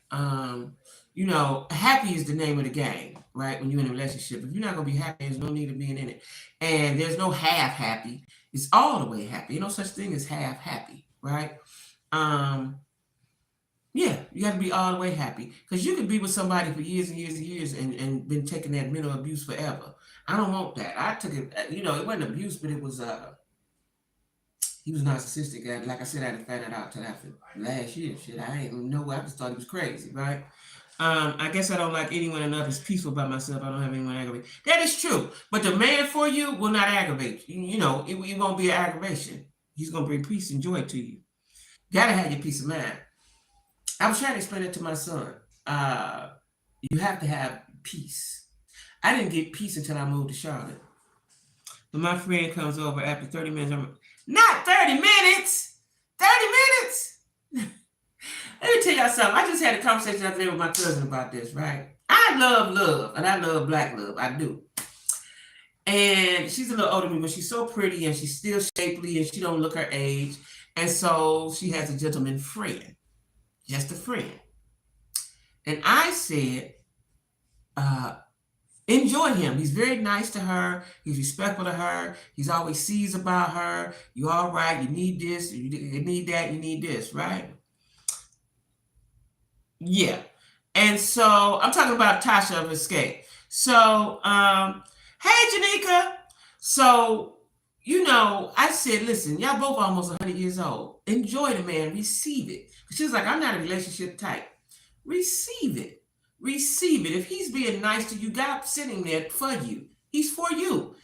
Speaker 1: You know, happy is the name of the game, right? When you're in a relationship, if you're not gonna be happy, there's no need of being in it. And there's no half happy. It's all the way happy. You know, such thing as half happy, right? Um, yeah, you got to be all the way happy because you can be with somebody for years and years and years and been taking that mental abuse forever. I don't want that. I took it. You know, it wasn't abuse, but it was he was narcissistic. Like I said, I didn't find that out till after last year. Shit, I didn't know. I just thought he was crazy, right? I guess I don't like anyone enough. It's peaceful by myself. I don't have anyone aggravate. That is true. But the man for you will not aggravate you. You know, it won't be an aggravation. He's gonna bring peace and joy to you. Gotta have your peace of mind. I was trying to explain it to my son. You have to have peace. I didn't get peace until I moved to Charlotte. But my friend comes over after 30 minutes. I'm like, not 30 minutes! 30 minutes! Let me tell y'all something. I just had a conversation the other day with my cousin about this, right? I love love, and I love black love. I do. And she's a little older than me, but she's so pretty, and she's still shapely, and she don't look her age. And so she has a gentleman friend. Just a friend. And I said, enjoy him. He's very nice to her. He's respectful to her. He's always sees about her. You all right. You need this. You need that. You need this, right? Yeah. And so I'm talking about Tasha of Escape. So, hey, Janika. So, you know, I said, listen, y'all both almost 100 years old. Enjoy the man. Receive it. She was like, I'm not a relationship type. Receive it. Receive it. If he's being nice to you, God sitting there for you. He's for you.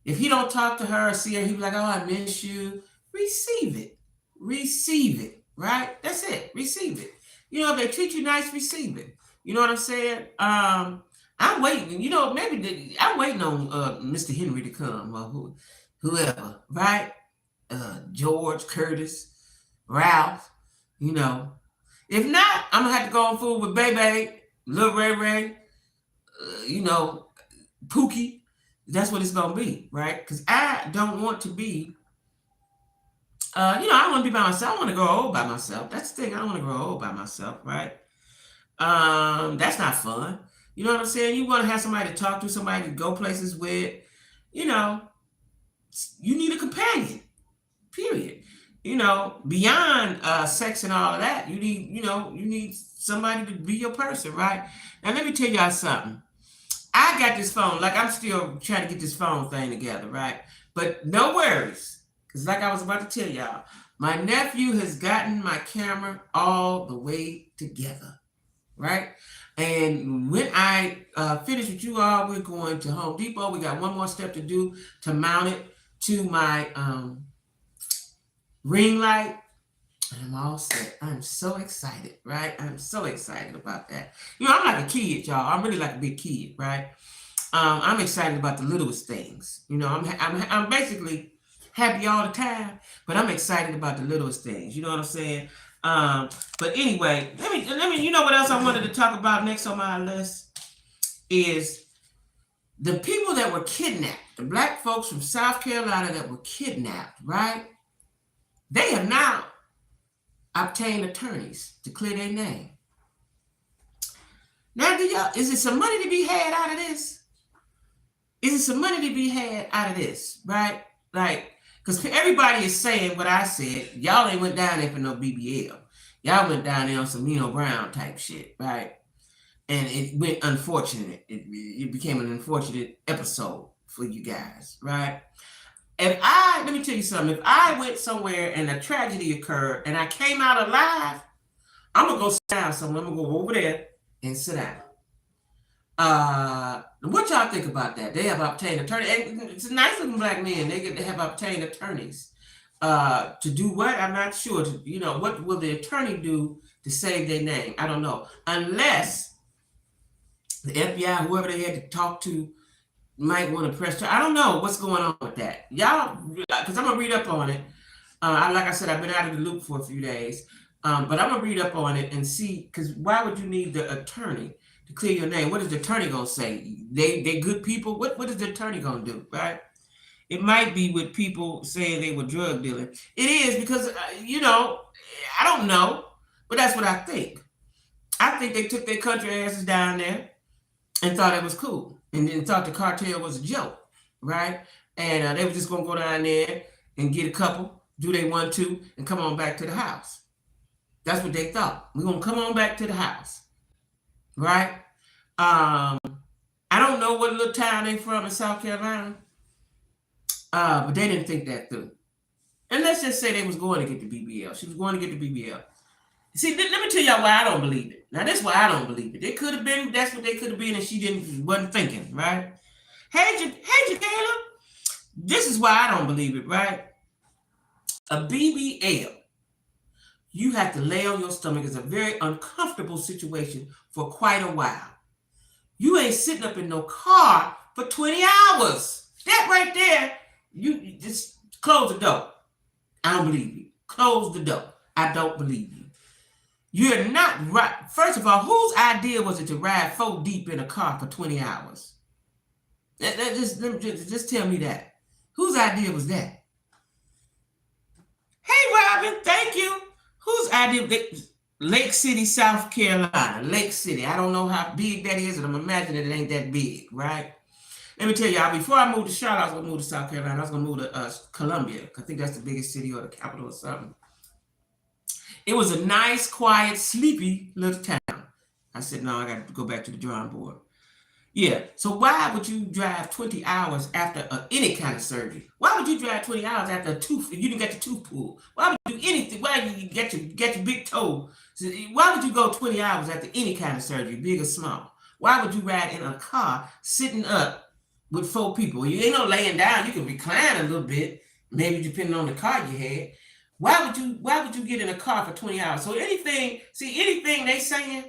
Speaker 1: If he don't talk to her or see her, he'll be like, oh, I miss you. Receive it. Receive it. Right? That's it. Receive it. You know, if they treat you nice, receive it. You know what I'm saying? I'm waiting. You know, maybe I'm waiting on Mr. Henry to come or whoever, right? George, Curtis, Ralph. You know, if not, I'm gonna have to go on food with Bebe, Lil Ray Ray, you know, Pookie. That's what it's gonna be, right? Because I don't want to be, you know, I don't want to be by myself. I want to grow old by myself. That's the thing. I don't want to grow old by myself, right? That's not fun. You know what I'm saying? You want to have somebody to talk to, somebody to go places with. You know, you need a companion. Period. You know, beyond sex and all of that, you need somebody to be your person, right? Now let me tell y'all something. I got this phone, like I'm still trying to get this phone thing together, right? But no worries, because like I was about to tell y'all, my nephew has gotten my camera all the way together, right? And when I finish with you all, we're going to Home Depot. We got one more step to do to mount it to my ring light, and I'm all set. I'm so excited, right? I'm so excited about that. You know, I'm like a kid, y'all. I'm really like a big kid, right? I'm excited about the littlest things. You know, I'm basically happy all the time, but I'm excited about the littlest things. You know what I'm saying? But anyway, let me. You know what else I wanted to talk about next on my list is the people that were kidnapped. The black folks from South Carolina that were kidnapped, right? They have now obtained attorneys to clear their name. Now, is there some money to be had out of this? Is there some money to be had out of this, right? Like, because everybody is saying what I said. Y'all ain't went down there for no BBL. Y'all went down there on some Nino Brown type shit, right? and it went unfortunate. It became an unfortunate episode for you guys, right? Let me tell you something. If I went somewhere and a tragedy occurred and I came out alive, I'm gonna go sit down somewhere. I'm gonna go over there and sit down. What y'all think about that? They have obtained attorney, and it's a nice looking black men. They have obtained attorneys. To do what? I'm not sure. What will the attorney do to save their name? I don't know. Unless the FBI, whoever they had to talk to, might want to press. I don't know what's going on with that. Y'all, because I'm gonna read up on it. Like I said, I've been out of the loop for a few days, but I'm gonna read up on it and see. Because why would you need the attorney to clear your name? What is the attorney gonna say? They good people. What is the attorney gonna do? Right? It might be with people saying they were drug dealing. It is because I don't know, but that's what I think. I think they took their country asses down there and thought it was cool, and then thought the cartel was a joke, right? And they were just gonna go down there and get a couple, do they want to, and come on back to the house. That's what they thought. We're gonna come on back to the house, right? I don't know what little town they from in South Carolina, but they didn't think that through. And let's just say they was going to get the BBL. She was going to get the BBL. See, let me tell y'all why I don't believe it. Now, this is why I don't believe it. It could have been, that's what they could have been, and she wasn't thinking, right? Hey, Jacq, this is why I don't believe it, right? A BBL, you have to lay on your stomach. It's a very uncomfortable situation for quite a while. You ain't sitting up in no car for 20 hours. That right there, you just close the door. I don't believe you. Close the door. I don't believe you. You're not right. First of all, whose idea was it to ride 4 deep in a car for 20 hours? Just tell me that. Whose idea was that? Hey, Robin, thank you. Whose idea? Lake City, South Carolina. Lake City. I don't know how big that is, and I'm imagining it ain't that big, right? Let me tell y'all, before I moved to Charlotte, I was going to move to South Carolina. I was going to move to Columbia. I think that's the biggest city or the capital or something. It was a nice, quiet, sleepy little town. I said, no, I got to go back to the drawing board. Yeah, so why would you drive 20 hours after any kind of surgery? Why would you drive 20 hours after a tooth, if you didn't get your tooth pulled? Why would you do anything? Why would you get your big toe? Why would you go 20 hours after any kind of surgery, big or small? Why would you ride in a car sitting up with 4 people? You ain't no laying down. You can recline a little bit, maybe depending on the car you had. Why would you get in a car for 20 hours? So anything they saying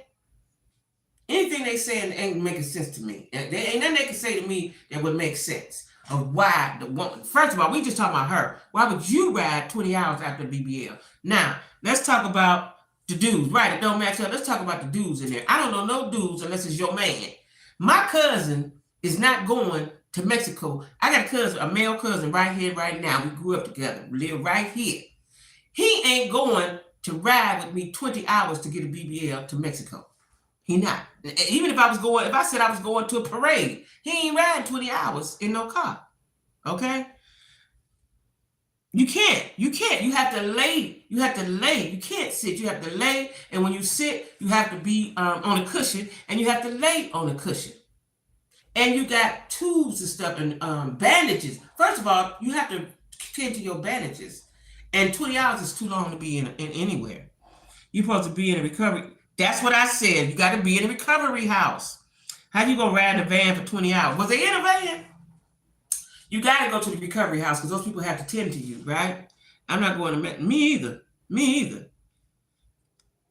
Speaker 1: ain't making sense to me. There ain't nothing they can say to me that would make sense of why the woman. First of all, we just talking about her. Why would you ride 20 hours after BBL? Now, let's talk about the dudes. Right, it don't match up. Let's talk about the dudes in there. I don't know no dudes unless it's your man. My cousin is not going to Mexico. I got a cousin, a male cousin right here, right now. We grew up together, live right here. He ain't going to ride with me 20 hours to get a BBL to Mexico. He not. Even if I said I was going to a parade, he ain't riding 20 hours in no car. Okay? You can't. You have to lay. You can't sit. You have to lay. And when you sit, you have to be on a cushion, and you have to lay on a cushion. And you got tubes and stuff and bandages. First of all, you have to tend to your bandages. And 20 hours is too long to be in anywhere. You're supposed to be in a recovery. That's what I said. You got to be in a recovery house. How you going to ride in a van for 20 hours? Was they in a van? You got to go to the recovery house because those people have to tend to you, right? I'm not going to... Me either.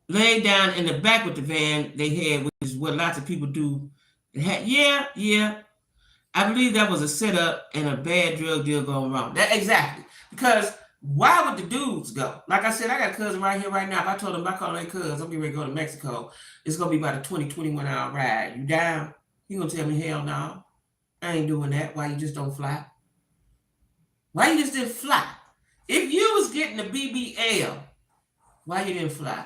Speaker 1: Laying down in the back with the van they had, which is what lots of people do. Yeah. I believe that was a setup and a bad drug deal going wrong. Exactly. Because... why would the dudes go? Like I said, I got a cousin right here, right now. If I told him I call their cousin, I'm getting ready to go to Mexico, it's going to be about a 21 hour ride. You down? He going to tell me, hell no. I ain't doing that. Why you just don't fly? Why you just didn't fly? If you was getting a BBL, why you didn't fly?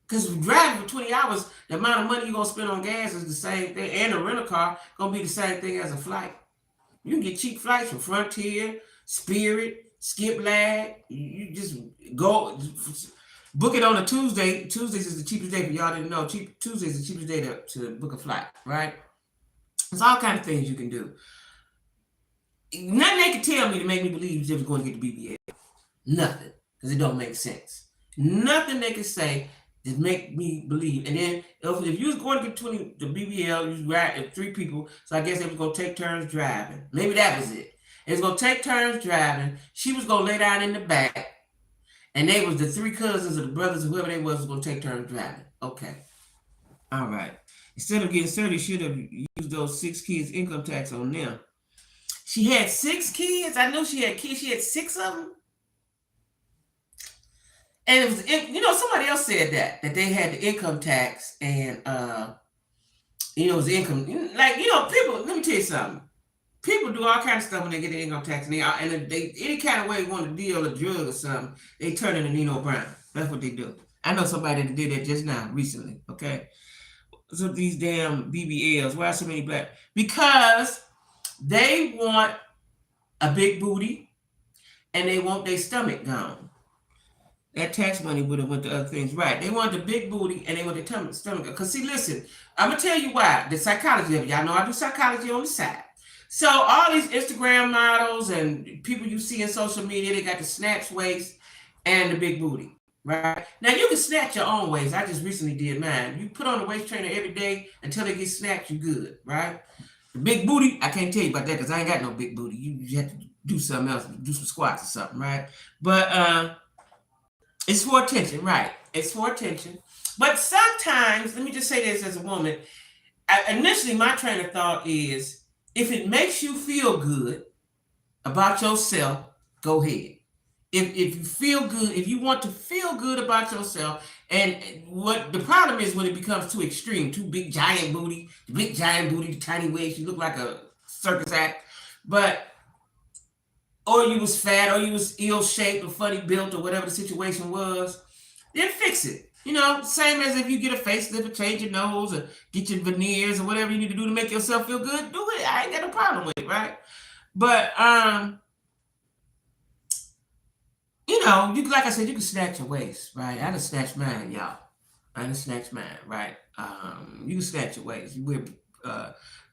Speaker 1: Because driving for 20 hours, the amount of money you're going to spend on gas is the same thing. And the rental car going to be the same thing as a flight. You can get cheap flights from Frontier, Spirit, Skip Lag. You just go. Book it on a Tuesday. Tuesdays is the cheapest day for y'all didn't know. Tuesdays is the cheapest day to book a flight, right? There's all kinds of things you can do. Nothing they can tell me to make me believe you was going to get the BBL. Nothing, because it don't make sense. Nothing they can say to make me believe. And then if you was going to get the BBL, you ride 3 people. So I guess they was going to take turns driving. Maybe that was it. It was going to take turns driving. She was going to lay down in the back. And they was the 3 cousins or the brothers, whoever they was going to take turns driving. Okay. All right. Instead of getting 30, should have used those 6 kids' income tax on them. She had 6 kids. I know she had kids. She had 6 of them. And it was, somebody else said that they had the income tax and, it was income. Like, people, let me tell you something. People do all kinds of stuff when they get the income tax, and if they any kind of way want to deal a drug or something, they turn into Nino Brown. That's what they do. I know somebody that did that just now, recently. Okay, so these damn BBLs. Why so many black? Because they want a big booty, and they want their stomach gone. That tax money would have went to other things, right? They want the big booty, and they want their stomach. Because see, listen, I'm gonna tell you why. The psychology of it. Y'all know I do psychology on the side. So all these Instagram models and people you see in social media, they got the snatch waist and the big booty, right? Now you can snatch your own waist. I just recently did mine. You put on a waist trainer every day until they get snatched, you good, right? The big booty, I can't tell you about that because I ain't got no big booty. You have to do something else, do some squats or something, right? But it's for attention, right? It's for attention. But sometimes, let me just say this as a woman, initially my train of thought is, if it makes you feel good about yourself, go ahead. If you feel good, if you want to feel good about yourself, and what the problem is when it becomes too extreme, too big giant booty, the tiny waist, you look like a circus act, or you was fat, or you was ill shaped or funny built, or whatever the situation was, then fix it. Same as if you get a facelift or change your nose or get your veneers or whatever you need to do to make yourself feel good, do it. I ain't got no problem with it, right? But like I said, you can snatch your waist, right? I done snatched mine, y'all. Right? You can snatch your waist. You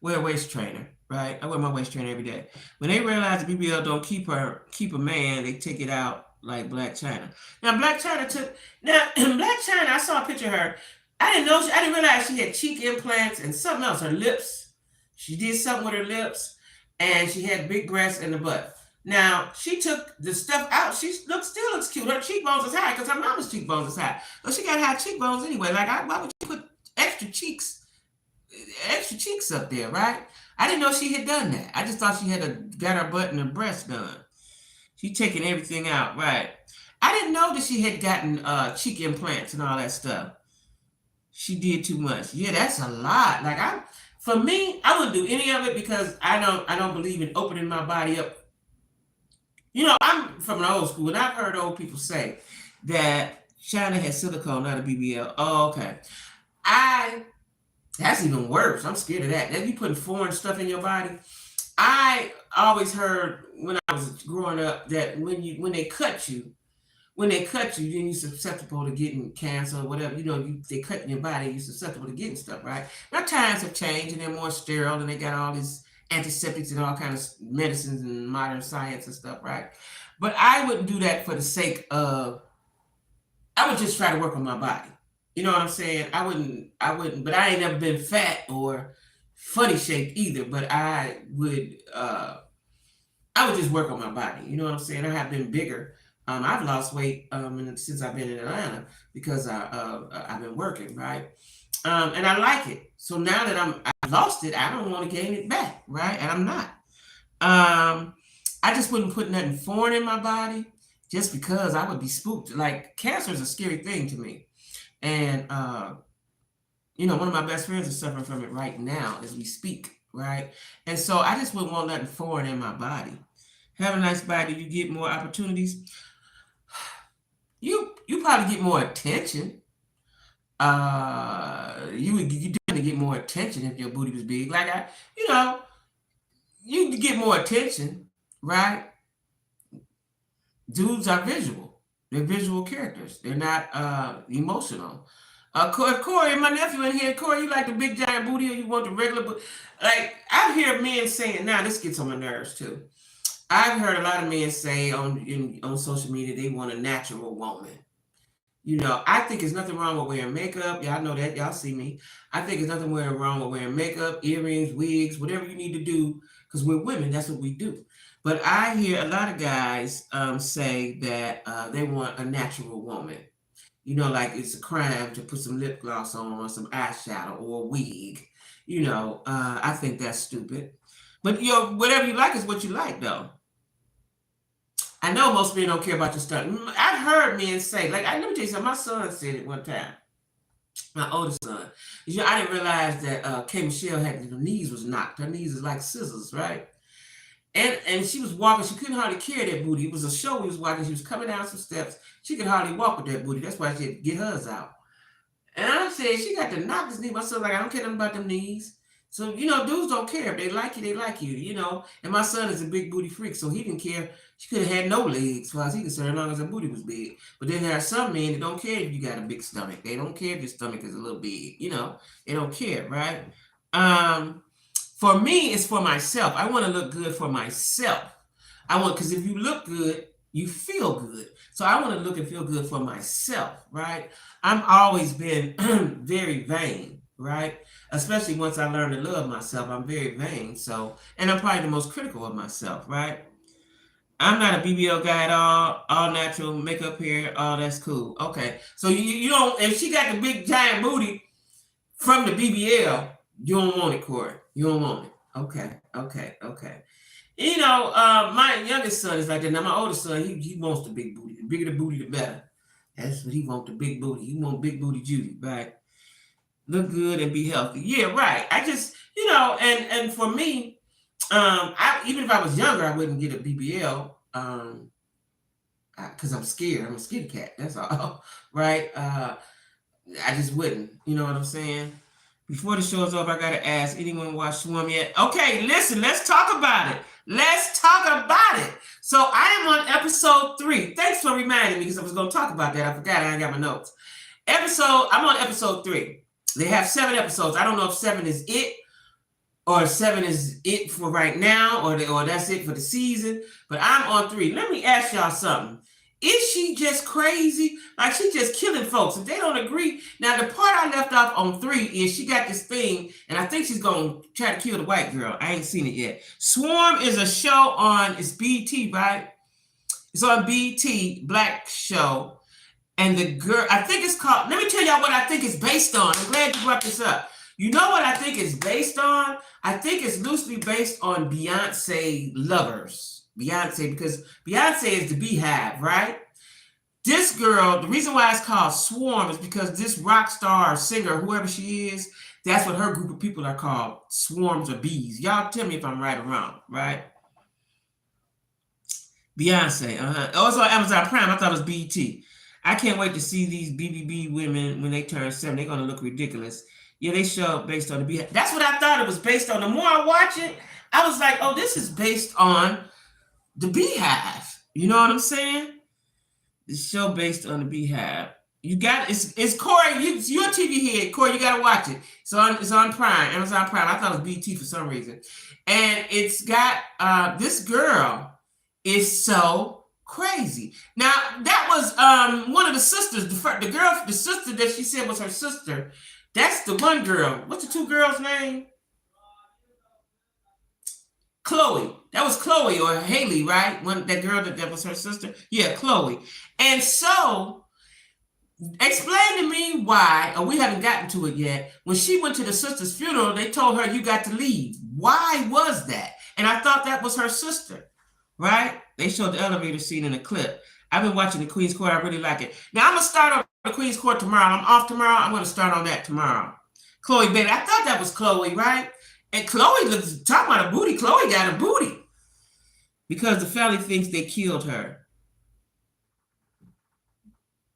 Speaker 1: wear a waist trainer, right? I wear my waist trainer every day. When they realize the BBL don't keep a man, they take it out like Black China. Now Black China, I saw a picture of her. I didn't realize she had cheek implants and something else. Her lips. She did something with her lips, and she had big breasts in the butt. Now she took the stuff out. She still looks cute. Her cheekbones is high because her mama's cheekbones is high. But she got high cheekbones anyway. Like, why would you put extra cheeks up there, right? I didn't know she had done that. I just thought she had got her butt and her breasts done. She taking everything out, right? I didn't know that she had gotten cheek implants and all that stuff. She did too much. Yeah, that's a lot. Like, for me, I wouldn't do any of it because I don't believe in opening my body up. I'm from an old school, and I've heard old people say that China has silicone, not a BBL. Oh, okay. That's even worse. I'm scared of that. That you putting foreign stuff in your body. I always heard when I was growing up that when they cut you, then you're susceptible to getting cancer or whatever. They cut in your body, you're susceptible to getting stuff, right? Now times have changed and they're more sterile and they got all these antiseptics and all kinds of medicines and modern science and stuff, right? But I wouldn't do that for the sake of, I would just try to work on my body. You know what I'm saying? I wouldn't, but I ain't never been fat or funny shaped either, but I would just work on my body. You know what I'm saying? I have been bigger. I've lost weight since I've been in Atlanta because I've been working, right? And I like it. So now that I've lost it, I don't want to gain it back, right? And I'm not. I just wouldn't put nothing foreign in my body just because I would be spooked. Like, cancer is a scary thing to me. And, one of my best friends is suffering from it right now as we speak, right? And so I just wouldn't want nothing foreign in my body. Have a nice body, you get more opportunities. You probably get more attention. You definitely get more attention if your booty was big. Like, you get more attention, right? Dudes are visual. They're visual characters. They're not emotional. Corey, my nephew in here. Corey, you like the big giant booty or you want the regular booty? Like, I hear men saying, now this gets on my nerves too. I've heard a lot of men say on social media they want a natural woman. You know, I think there's nothing wrong with wearing makeup. Y'all know that. Y'all see me. I think there's nothing wrong with wearing makeup, earrings, wigs, whatever you need to do, because we're women. That's what we do. But I hear a lot of guys say that they want a natural woman. You know, like it's a crime to put some lip gloss on or some eyeshadow or a wig. You know, I think that's stupid. But you know, whatever you like is what you like, though. I know most men don't care about your stuff. I've heard men say, like, let me tell you something. My son said it one time. My oldest son. You know, I didn't realize that K. Michelle had her knees was knocked. Her knees is like scissors, right? And she was walking. She couldn't hardly carry that booty. It was a show we was watching. She was coming down some steps. She could hardly walk with that booty. That's why she had to get hers out. And I said, she got to knock this knee. My son like, I don't care nothing about them knees. So, you know, dudes don't care. If they like you, they like you, you know. And my son is a big booty freak, so he didn't care. She could have had no legs, as far as he concerned, as long as her booty was big. But then there are some men that don't care if you got a big stomach. They don't care if your stomach is a little big, you know. They don't care, right? For me, it's for myself. I want to look good for myself. Because if you look good, you feel good. So I want to look and feel good for myself, right? I've always been very vain, right? Especially once I learned to love myself, I'm very vain. So, and I'm probably the most critical of myself, right? I'm not a BBL guy at all natural, makeup, hair, all that's cool. Okay. So you don't, if she got the big giant booty from the BBL, you don't want it, Corey. You don't want it. Okay. You know, my youngest son is like that. Now my oldest son, he wants the big booty. The bigger the booty, the better. That's what he wants, the big booty. He want big booty Judy, right? Look good and be healthy. Yeah, right. I just, you know, and for me, even if I was younger, I wouldn't get a BBL, because I'm scared. I'm a scaredy cat. That's all, right? I just wouldn't. You know what I'm saying? Before the show is over, I gotta ask, anyone watch Swarm yet? Okay, listen, let's talk about it. Let's talk about it. So I am on episode 3. Thanks for reminding me, because I was gonna talk about that. I forgot. I ain't got my notes. I'm on episode 3. They have 7 episodes. I don't know if 7 is it, or 7 is it for right now, or that's it for the season. But I'm on 3. Let me ask y'all something. Is she just crazy? Like, she just killing folks. If they don't agree. Now, the part I left off on 3 is she got this thing, and I think she's going to try to kill the white girl. I ain't seen it yet. Swarm is a show on, it's BT, right? It's on BT, black show. And the girl, I think it's called, let me tell y'all what I think it's based on. I'm glad you brought this up. You know what I think it's based on? I think it's loosely based on Beyonce lovers. Beyonce, because Beyonce is the Beehive, right? This girl, the reason why it's called Swarm is because this rock star singer, whoever she is, that's what her group of people are called, swarms or bees. Y'all tell me if I'm right or wrong, right? Beyonce, Also on Amazon Prime, I thought it was BT. I can't wait to see these BBB women when they turn 7. They're going to look ridiculous. Yeah, they show based on the Beehive. That's what I thought it was based on. The more I watch it, I was like, oh, this is based on the Beehive. You know what I'm saying? The show based on the Beehive. You got it's Corey. You're a TV head, Corey. You gotta watch it. It's on Prime, Amazon Prime. I thought it was BT for some reason, and it's got this girl is so crazy. Now that was one of the sisters, the sister that she said was her sister. That's the one girl. What's the 2 girls' name? Chloe. That was Chloe or Haley, right? That girl that was her sister. Yeah, Chloe. And so, explain to me why, or we haven't gotten to it yet, when she went to the sister's funeral, they told her you got to leave. Why was that? And I thought that was her sister, right? They showed the elevator scene in a clip. I've been watching the Queen's Court. I really like it. Now, I'm going to start on the Queen's Court tomorrow. I'm off tomorrow. I'm going to start on that tomorrow. Chloe Bailey. I thought that was Chloe, right? And Chloe looks, talking about a booty. Chloe got a booty. Because the family thinks they killed her.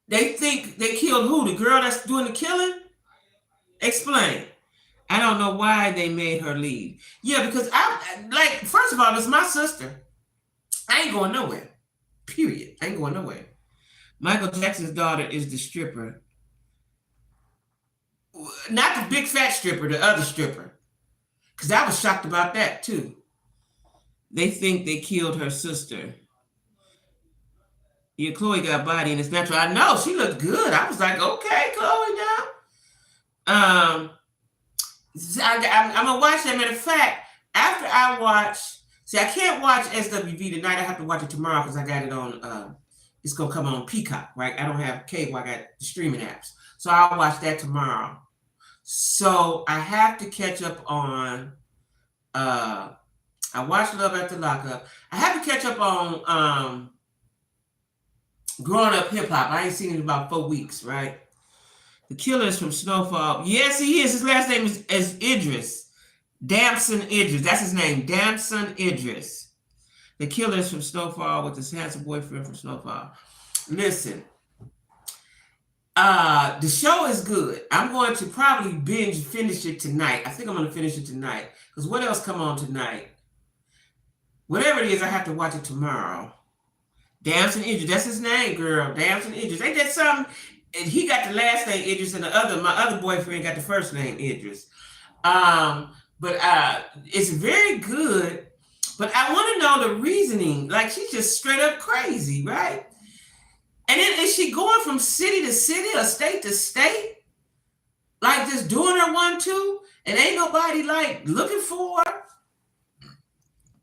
Speaker 1: They think they killed who? The girl that's doing the killing? Explain. I don't know why they made her leave. Yeah, because first of all, it's my sister. I ain't going nowhere. Period. I ain't going nowhere. Michael Jackson's daughter is the stripper. Not the big fat stripper, the other stripper. Because I was shocked about that too. They think they killed her sister. Yeah, Chloe got body and it's natural. I know she looked good. I was like, okay, Chloe now. I'm gonna watch that. Matter of fact, after I watch, see, I can't watch SWV tonight. I have to watch it tomorrow because I got it on. It's gonna come on Peacock, right? I don't have cable. I got the streaming apps, so I'll watch that tomorrow. So I have to catch up on. I watched Love After Lockup. I have to catch up on Growing Up Hip Hop. I ain't seen it in about 4 weeks, right? The killer is from Snowfall. Yes, he is. His last name is Idris. Damson Idris. That's his name. Damson Idris. The killer is from Snowfall with his handsome boyfriend from Snowfall. Listen. The show is good. I'm going to probably finish it tonight. I think I'm going to finish it tonight. Because what else come on tonight? Whatever it is, I have to watch it tomorrow. Damson Idris. That's his name, girl. Damson Idris. Ain't that something? And he got the last name Idris, and my other boyfriend got the first name Idris. But it's very good. But I want to know the reasoning. Like, she's just straight up crazy, right? And then is she going from city to city or state to state? Like, just doing her 1-2? And ain't nobody, like, looking for her?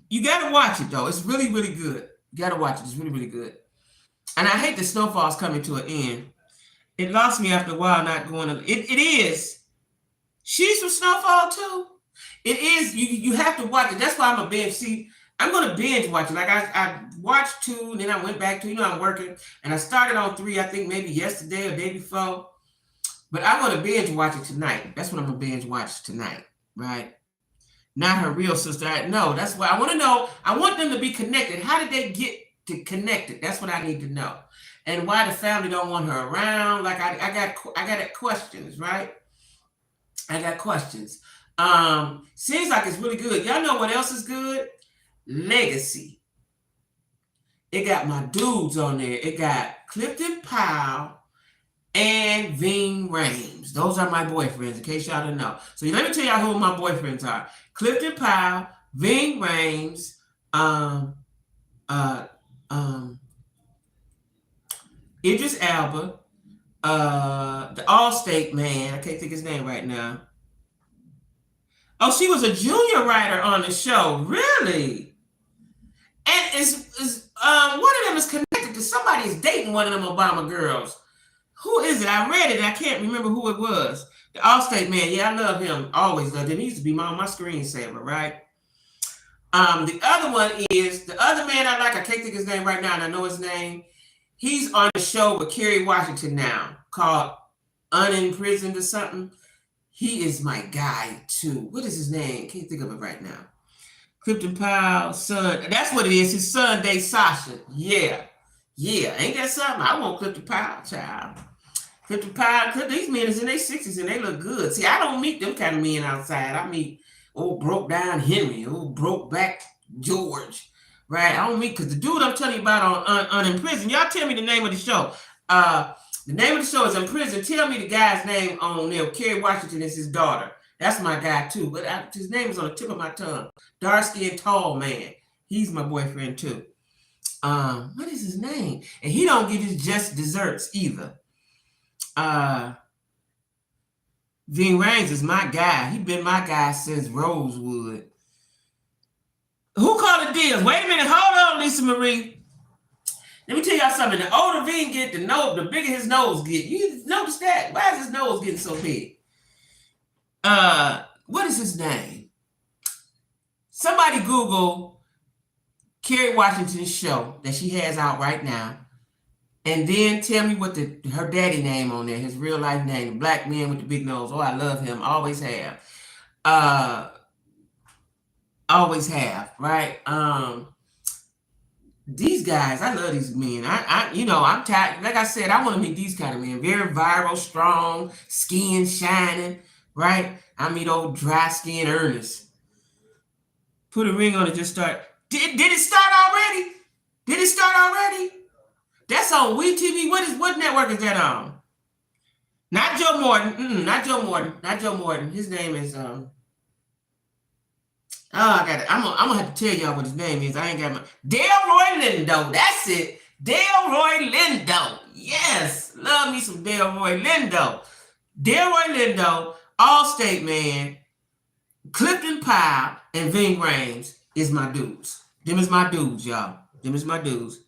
Speaker 1: You got to watch it, though. It's really, really good. You got to watch it. It's really, really good. And I hate the Snowfall's coming to an end. It lost me after a while not going to... It is. She's from Snowfall, too. It is. You have to watch it. That's why I'm a binge. See, I'm going to binge watch it. Like, I watched 2, and then I went back to, I'm working. And I started on 3, I think maybe yesterday or day before. But I want to binge watch it tonight. That's what I'm going to binge watch tonight, right? Not her real sister. No, that's why I want to know. I want them to be connected. How did they get to connected? That's what I need to know. And why the family don't want her around. Like, I got questions, right? I got questions. Seems like it's really good. Y'all know what else is good? Legacy. It got my dudes on there. It got Clifton Powell and Ving Rhames. Those are my boyfriends, in case y'all didn't know. So let me tell y'all who my boyfriends are. Clifton Powell, Ving Rhames, Idris Elba, the Allstate man. I can't think his name right now. Oh, she was a junior writer on the show. Really? And one of them is connected to somebody is dating one of them Obama girls. Who is it? I read it and I can't remember who it was. The Allstate man. Yeah, I love him. Always loved him. He used to be my screensaver, right? The other one is the other man I like. I can't think his name right now, and I know his name. He's on the show with Kerry Washington now called Unimprisoned or something. He is my guy too. What is his name? Can't think of it right now. Clifton Powell's son. That's what it is. His son dates Sasha. Yeah. Ain't that something? I want Clifton Powell, child. Clifton Powell. These men is in their 60s and they look good. See, I don't meet them kind of men outside. I meet old broke down Henry, old broke back George. Right? I don't mean, because the dude I'm telling you about on Unimprisoned, y'all tell me the name of the show. The name of the show is Imprisoned. Tell me the guy's name on there. Kerry Washington is his daughter. That's my guy too. But his name is on the tip of my tongue. Dark-skinned, tall man. He's my boyfriend too. What is his name? And he don't get his just desserts either. Ving Rhames is my guy. He been my guy since Rosewood. Who called the deals? Wait a minute. Hold on, Lisa Marie. Let me tell y'all something. The older Ving get, the bigger his nose get. You notice that? Why is his nose getting so big? What is his name? Somebody Google Kerry Washington's show that she has out right now. And then tell me what her daddy name on there, his real life name, black man with the big nose. Oh, I love him. Always have. Always have, right? These guys, I love these men. I'm tired. Like I said, I want to meet these kind of men. Very viral, strong, skin shining, right? I meet old dry skin Ernest. Put a ring on it, just start. Did it start already? That's on WeTV. What network is that on? Not Joe Morton. Not Joe Morton. Not Joe Morton. His name is Oh, I got it. I'm gonna have to tell y'all what his name is. I ain't got my Delroy Lindo. That's it. Delroy Lindo. Yes, love me some Delroy Lindo. Delroy Lindo, Allstate man, Clifton Powell, and Ving Rhames is my dudes. Them is my dudes, y'all. Them is my dudes.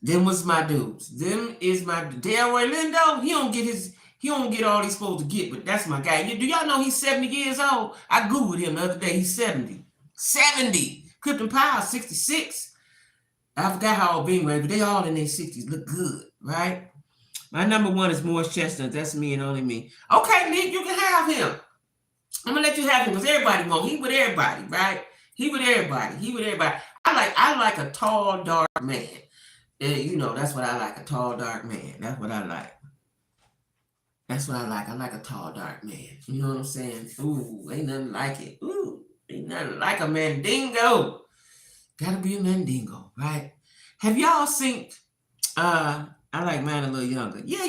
Speaker 1: Them was my dudes. Them is my Delroy Lindo. He don't get all he's supposed to get, but that's my guy. Do y'all know he's 70 years old? I Googled him the other day. He's 70. 70. Clifton Powell, 66. I forgot how old Ving Rhames, but they all in their 60s. Look good, right? My number one is Morris Chestnut. That's me and only me. Okay, Nick, you can have him. I'm gonna let you have him because everybody won't. He with everybody, right? He with everybody. He with everybody. I like a tall, dark man. You know, that's what I like. A tall, dark man. That's what I like. That's what I like. I like a tall, dark man. You know what I'm saying? Ooh, ain't nothing like it. Ooh, ain't nothing like a mandingo. Gotta be a mandingo, right? Have y'all seen? I like mine a little younger. Yeah.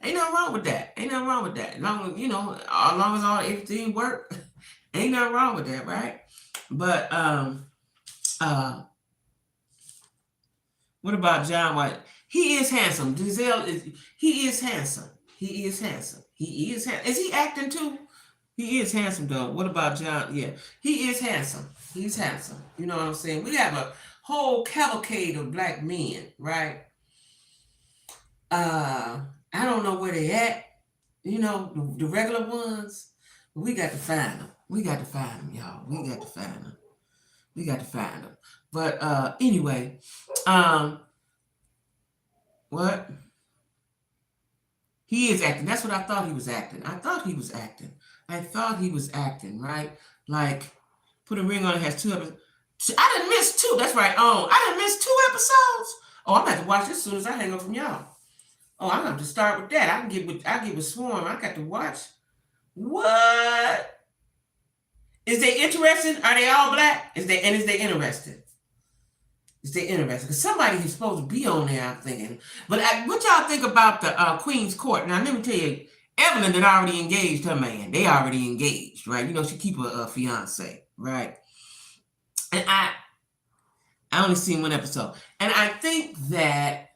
Speaker 1: Ain't nothing wrong with that. Ain't nothing wrong with that. As long as everything work, ain't nothing wrong with that, right? But what about John White? He is handsome. He is handsome. He is handsome. He is handsome. Is he acting too? He is handsome though. What about John? Yeah, he is handsome. He's handsome. You know what I'm saying? We have a whole cavalcade of black men, right? I don't know where they at. You know, the regular ones. We got to find them. We got to find them, y'all. We got to find them. We got to find them. But anyway, what? He is acting. That's what I thought he was acting. I thought he was acting, right? Like, Put a Ring on It has 2 episodes. I didn't miss 2. That's right. I didn't miss 2 episodes. Oh, I'm going to have to watch this as soon as I hang up from y'all. Oh, I'm going to have to start with that. I get with Swarm. I got to watch. What? Is they interested? Are they all black? Is they interested? Is they interested? Because somebody is supposed to be on there, I'm thinking. But what y'all think about the Queen's Court? Now, let me tell you, Evelyn had already engaged her man. They already engaged, right? You know, she keep a fiance, right? And I only seen 1 episode. And I think that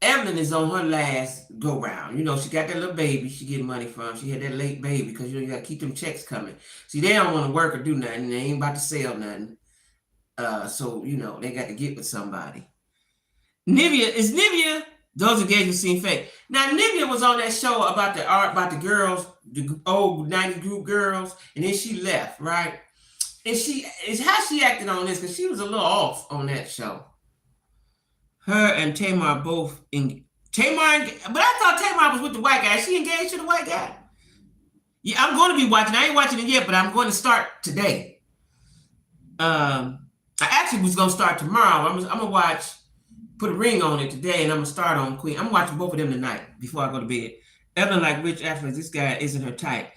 Speaker 1: Evelyn is on her last go round. You know, she got that little baby she getting money from. She had that late baby because you got to keep them checks coming. See, they don't want to work or do nothing. They ain't about to sell nothing. So, you know, they got to get with somebody. Nivea, those engagements seem fake. Now, Nivea was on that show about the girls, the old 90 group girls, and then she left, right? And how she acted on this, because she was a little off on that show. Her and Tamar both but I thought Tamar was with the white guy. Is she engaged to the white guy? Yeah, I'm going to be watching. I ain't watching it yet, but I'm going to start today. I actually was going to start tomorrow. I'm going to watch Put a Ring on It today, and I'm going to start on Queen. I'm watching both of them tonight before I go to bed. Evelyn, like Rich Ashford, this guy isn't her type.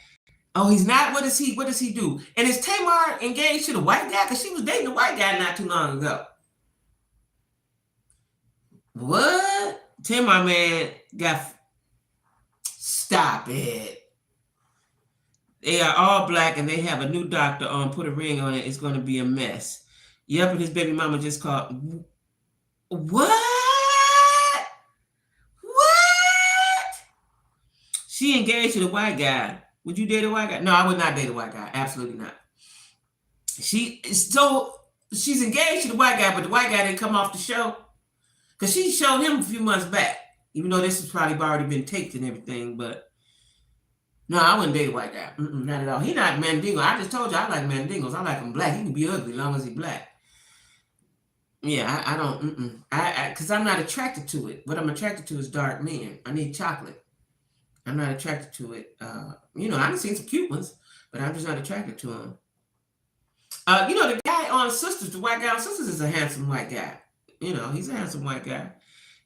Speaker 1: Oh, he's not? What does he do? And is Tamar engaged to the white guy? Because she was dating the white guy not too long ago. What? Tamar, man, stop it. They are all black and they have a new doctor on Put a Ring on It. It's going to be a mess. Yep, and his baby mama just called. What? She engaged to the white guy. Would you date a white guy? No, I would not date a white guy. Absolutely not. She's engaged to the white guy, but the white guy didn't come off the show. Because she showed him a few months back, even though this has probably already been taped and everything, but no, I wouldn't date a white guy. Not at all. He not mandingo. I just told you I like mandingos. I like him black. He can be ugly as long as he's black. Yeah, I don't, because I'm not attracted to it. What I'm attracted to is dark men. I need chocolate. I'm not attracted to it. I've seen some cute ones, but I'm just not attracted to them. The guy on Sisters, the white guy on Sisters is a handsome white guy. You know, he's a handsome white guy.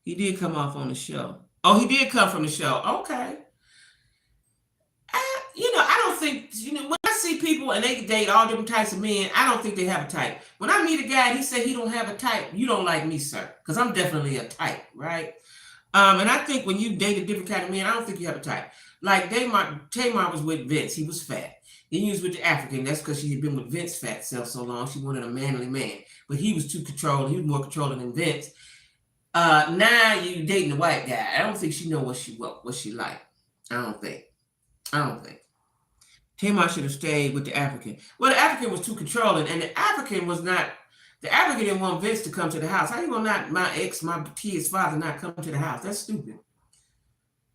Speaker 1: He did come off on the show. Oh, he did come from the show. Okay. I don't think, when I see people and they date all different types of men, I don't think they have a type. When I meet a guy and he say he don't have a type, you don't like me, sir, because I'm definitely a type, right? And I think when you date a different kind of man, I don't think you have a type. Like Tamar was with Vince, he was fat. Then he was with the African. That's because she had been with Vince's fat self so long. She wanted a manly man, but he was too controlling. He was more controlling than Vince. Now you dating a white guy. I don't think she know what she like. I don't think. Tamar should have stayed with the African. Well, the African was too controlling, and the African didn't want Vince to come to the house. How you gonna not my kid's father not come to the house? That's stupid.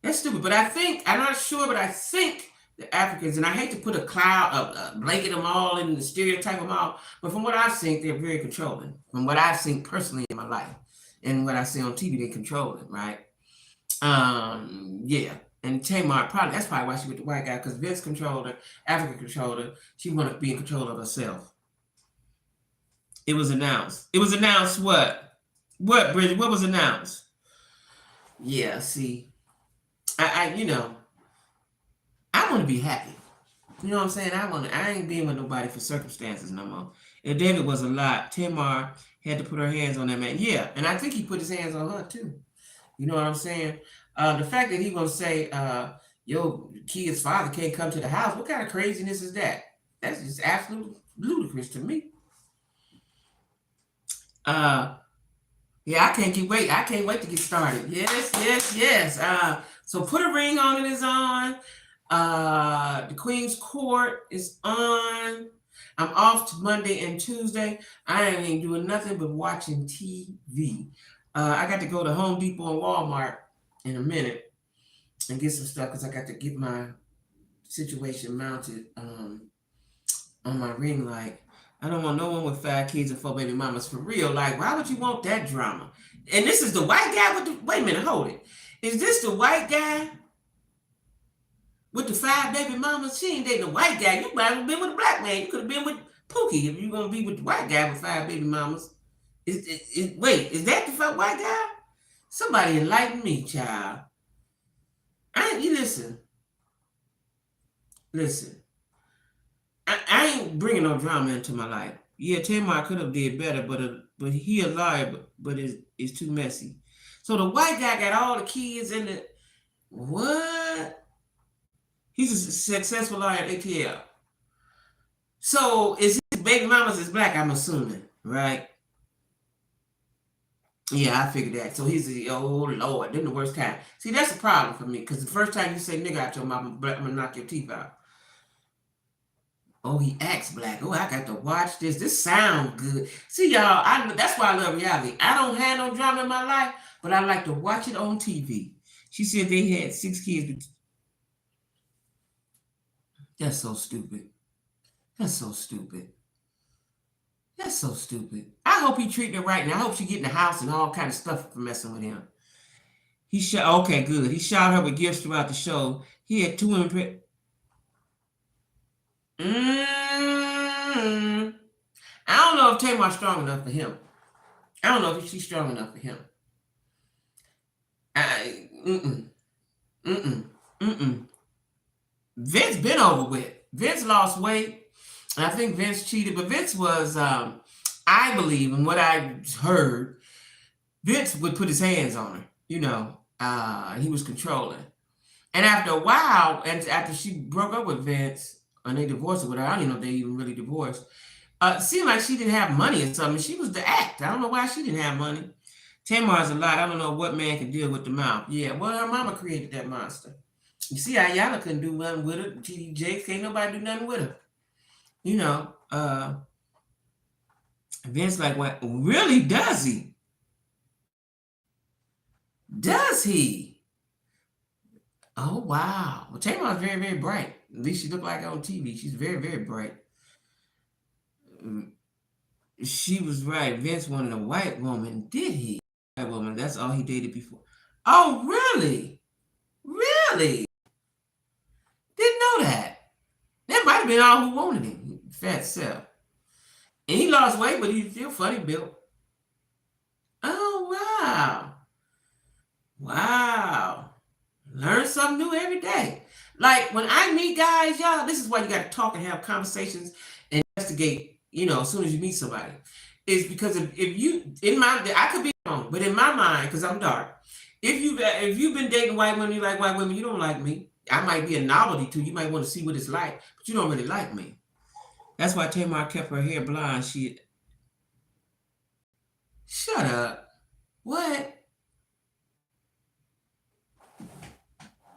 Speaker 1: But I'm not sure, but I think the Africans, and I hate to put blanket them all in the stereotype them all, but from what I've seen, they're very controlling. From what I've seen personally in my life, and what I see on TV, they're controlling, right? Yeah. And Tamar, that's probably why she with the white guy, because Vince controlled her, Africa controlled her. She wanted to be in control of herself. It was announced. What? What, Bridget? What was announced? Yeah, see, I want to be happy. You know what I'm saying? I ain't being with nobody for circumstances no more. If David was alive, Tamar had to put her hands on that man. Yeah, and I think he put his hands on her too. You know what I'm saying? The fact that he gonna say, your kid's father can't come to the house, what kind of craziness is that? That's just absolutely ludicrous to me. Yeah, I can't wait to get started. Yes. So Put a Ring on It is on. The Queen's Court is on. I'm off to Monday and Tuesday. I ain't doing nothing but watching TV. I got to go to Home Depot and Walmart in a minute and get some stuff because I got to get my situation mounted on my ring light. I don't want no one with 5 kids and 4 baby mamas for real. Like, why would you want that drama? And this is the white guy with the, wait a minute, hold it. Is this the white guy with the 5 baby mamas? She ain't dating a white guy. You might have been with a black man. You could have been with Pookie if you're going to be with the white guy with 5 baby mamas. Wait, is that the white guy? Somebody enlighten me, child. You listen. I ain't bringing no drama into my life. Yeah, Tamar could have did better, but he a liar, but it's too messy. So the white guy got all the kids in the what? He's a successful liar at ATL. So his baby mamas is black, I'm assuming, right? Yeah, I figured that. So he's oh Lord, then the worst kind. See, that's a problem for me, because the first time you say nigga out your mouth, I'm gonna knock your teeth out. Oh, he acts black. Oh, I got to watch this. This sounds good. See, y'all, that's why I love reality. I don't have no drama in my life, but I like to watch it on TV. She said they had 6 kids. That's so stupid. I hope he treating her right now. I hope she get in the house and all kind of stuff for messing with him. Okay, good. He shot her with gifts throughout the show. He had 2 women. I don't know if Tamar's strong enough for him. I don't know if she's strong enough for him. Vince been over with. Vince lost weight. And I think Vince cheated, but Vince was, I believe, in what I heard, Vince would put his hands on her. You know, he was controlling. And after a while, and after she broke up with Vince, and they divorced or whatever, I don't even know if they even really divorced. It seemed like she didn't have money or something. She was the act. I don't know why she didn't have money. Tamar's a lot. I don't know what man can deal with the mouth. Yeah, well, her mama created that monster. You see, Ayala couldn't do nothing with her. TD Jakes, can't nobody do nothing with her. You know, Vince like, what? Really, does he? Does he? Oh, wow. Well, Tamar's very, very bright. At least she looked like on TV. She's very, very bright. She was right. Vince wanted a white woman. Did he? White woman. That's all he dated before. Oh, really? Really? Didn't know that. That might have been all who wanted him. Fat self. And he lost weight, but he's still funny built. Oh, wow. Wow. Learn something new every day. Like when I meet guys, y'all, this is why you got to talk and have conversations and investigate. As soon as you meet somebody, is because if you in my I could be wrong, but in my mind, because I'm dark, if you've been dating white women, you like white women, you don't like me. I might be a novelty to you. You might want to see what it's like, but you don't really like me. That's why Tamar kept her hair blonde. Shut up. What?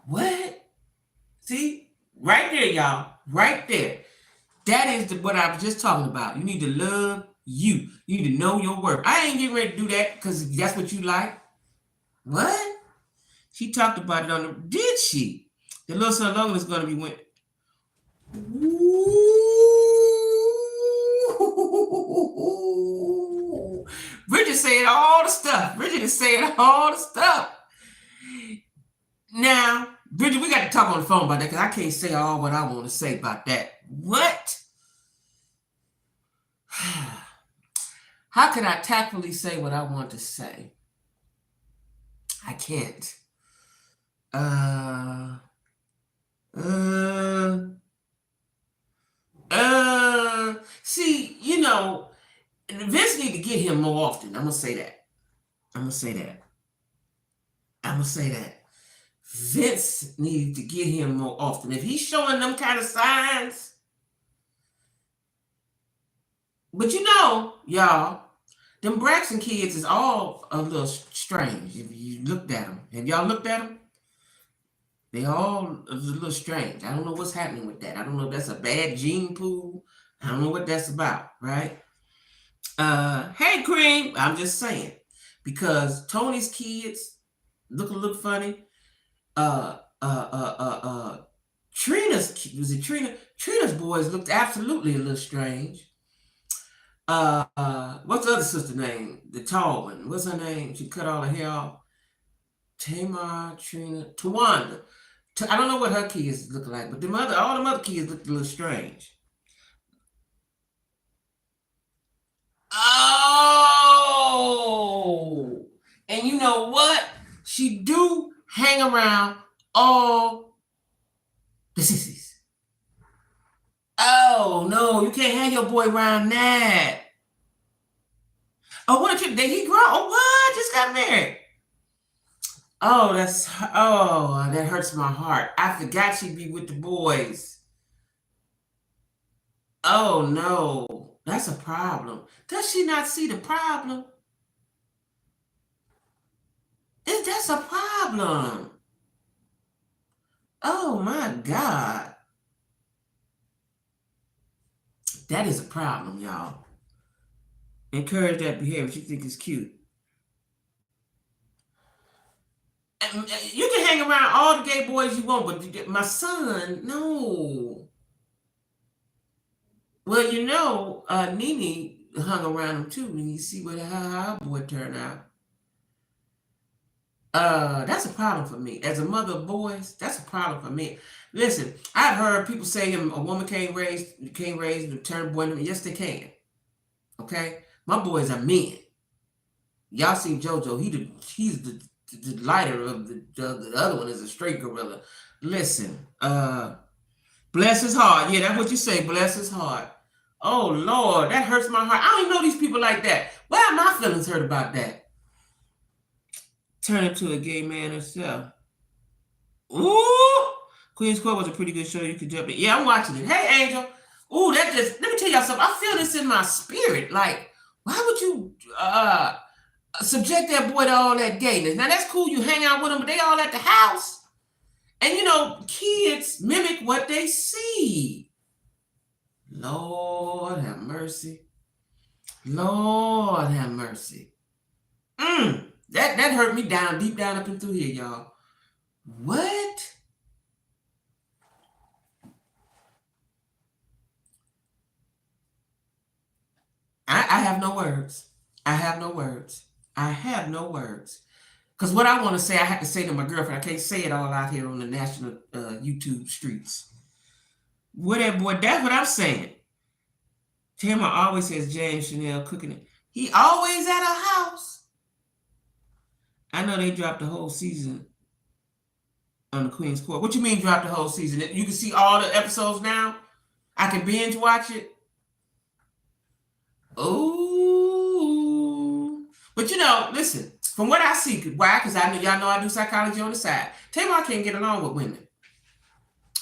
Speaker 1: What? See? Right there, y'all. Right there. That is what I was just talking about. You need to love you. You need to know your worth. I ain't getting ready to do that because that's what you like. What? She talked about it on the. Did she? The little son Logan is going to be went. Ooh. Bridget saying all the stuff. Bridget is saying all the stuff. Now, Bridget, we got to talk on the phone about that because I can't say all what I want to say about that. What? How can I tactfully say what I want to say? I can't. See, Vince need to get him more often. I'm gonna say that. Vince needs to get him more often. If he's showing them kind of signs, but y'all, them Braxton kids is all a little strange. If you looked at them, have y'all looked at them? They all a little strange. I don't know what's happening with that. I don't know if that's a bad gene pool. I don't know what that's about, right? Hey, Cream. I'm just saying. Because Tony's kids look a little funny. Trina's, was it Trina? Trina's boys looked absolutely a little strange. What's the other sister name? The tall one. What's her name? She cut all her hair off. Tamar, Trina, Tawanda. I don't know what her kids look like, but all the other kids look a little strange. Oh, and you know what? She do hang around all the sissies. Oh no, you can't hang your boy around that. Oh, what did he grow? Oh, what? Just got married. Oh, that hurts my heart. I forgot she'd be with the boys. Oh no, that's a problem. Does she not see the problem? That's a problem. Oh my God. That is a problem, y'all. Encourage that behavior. She think it's cute. You can hang around all the gay boys you want, but my son, no. Well, Nene hung around him too, and you see how our boy turned out. That's a problem for me. As a mother of boys, that's a problem for me. Listen, I've heard people say a woman can't raise and turn boy. Yes, they can. Okay, my boys are men. Y'all seen JoJo? He's the lighter of the other one is a straight gorilla. Listen, bless his heart. Yeah, that's what you say. Bless his heart. Oh Lord, that hurts my heart. I don't even know these people like that. Why are my feelings hurt about that? Turn into a gay man herself. Ooh, Queen's Court was a pretty good show. You could jump in. Yeah, I'm watching it. Hey, Angel. Ooh, let me tell y'all something. I feel this in my spirit. Like, why would you subject that boy to all that gayness? Now that's cool. You hang out with them, but they all at the house. And kids mimic what they see. Lord have mercy. Lord have mercy. That hurt me deep down up and through here, y'all. What? I have no words. I have no words. Because what I want to say, I have to say to my girlfriend. I can't say it all out here on the national YouTube streets. What that boy, that's what I'm saying. Tamar always says James Chanel cooking it. He always at her house. I know they dropped the whole season. on the Queen's Court. What you mean drop the whole season? You can see all the episodes now? I can binge watch it? Oh. But listen, from what I see, why? Because y'all know I do psychology on the side. Tamar can't get along with women.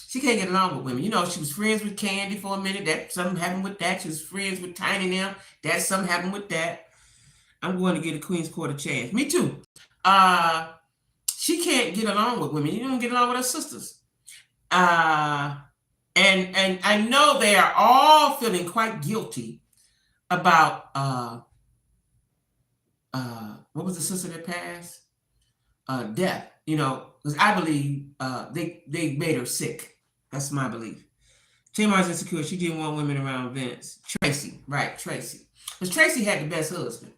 Speaker 1: She can't get along with women. She was friends with Candy for a minute. That something happened with that. She was friends with Tiny now. That something happened with that. I'm going to give the Queen's Court a chance. Me too. She can't get along with women. You don't get along with her sisters. And I know they are all feeling quite guilty about what was the sister that passed? Death. Because I believe they made her sick. That's my belief. Tamar's insecure. She didn't want women around Vince. Tracy, right? Tracy, because Tracy had the best husband.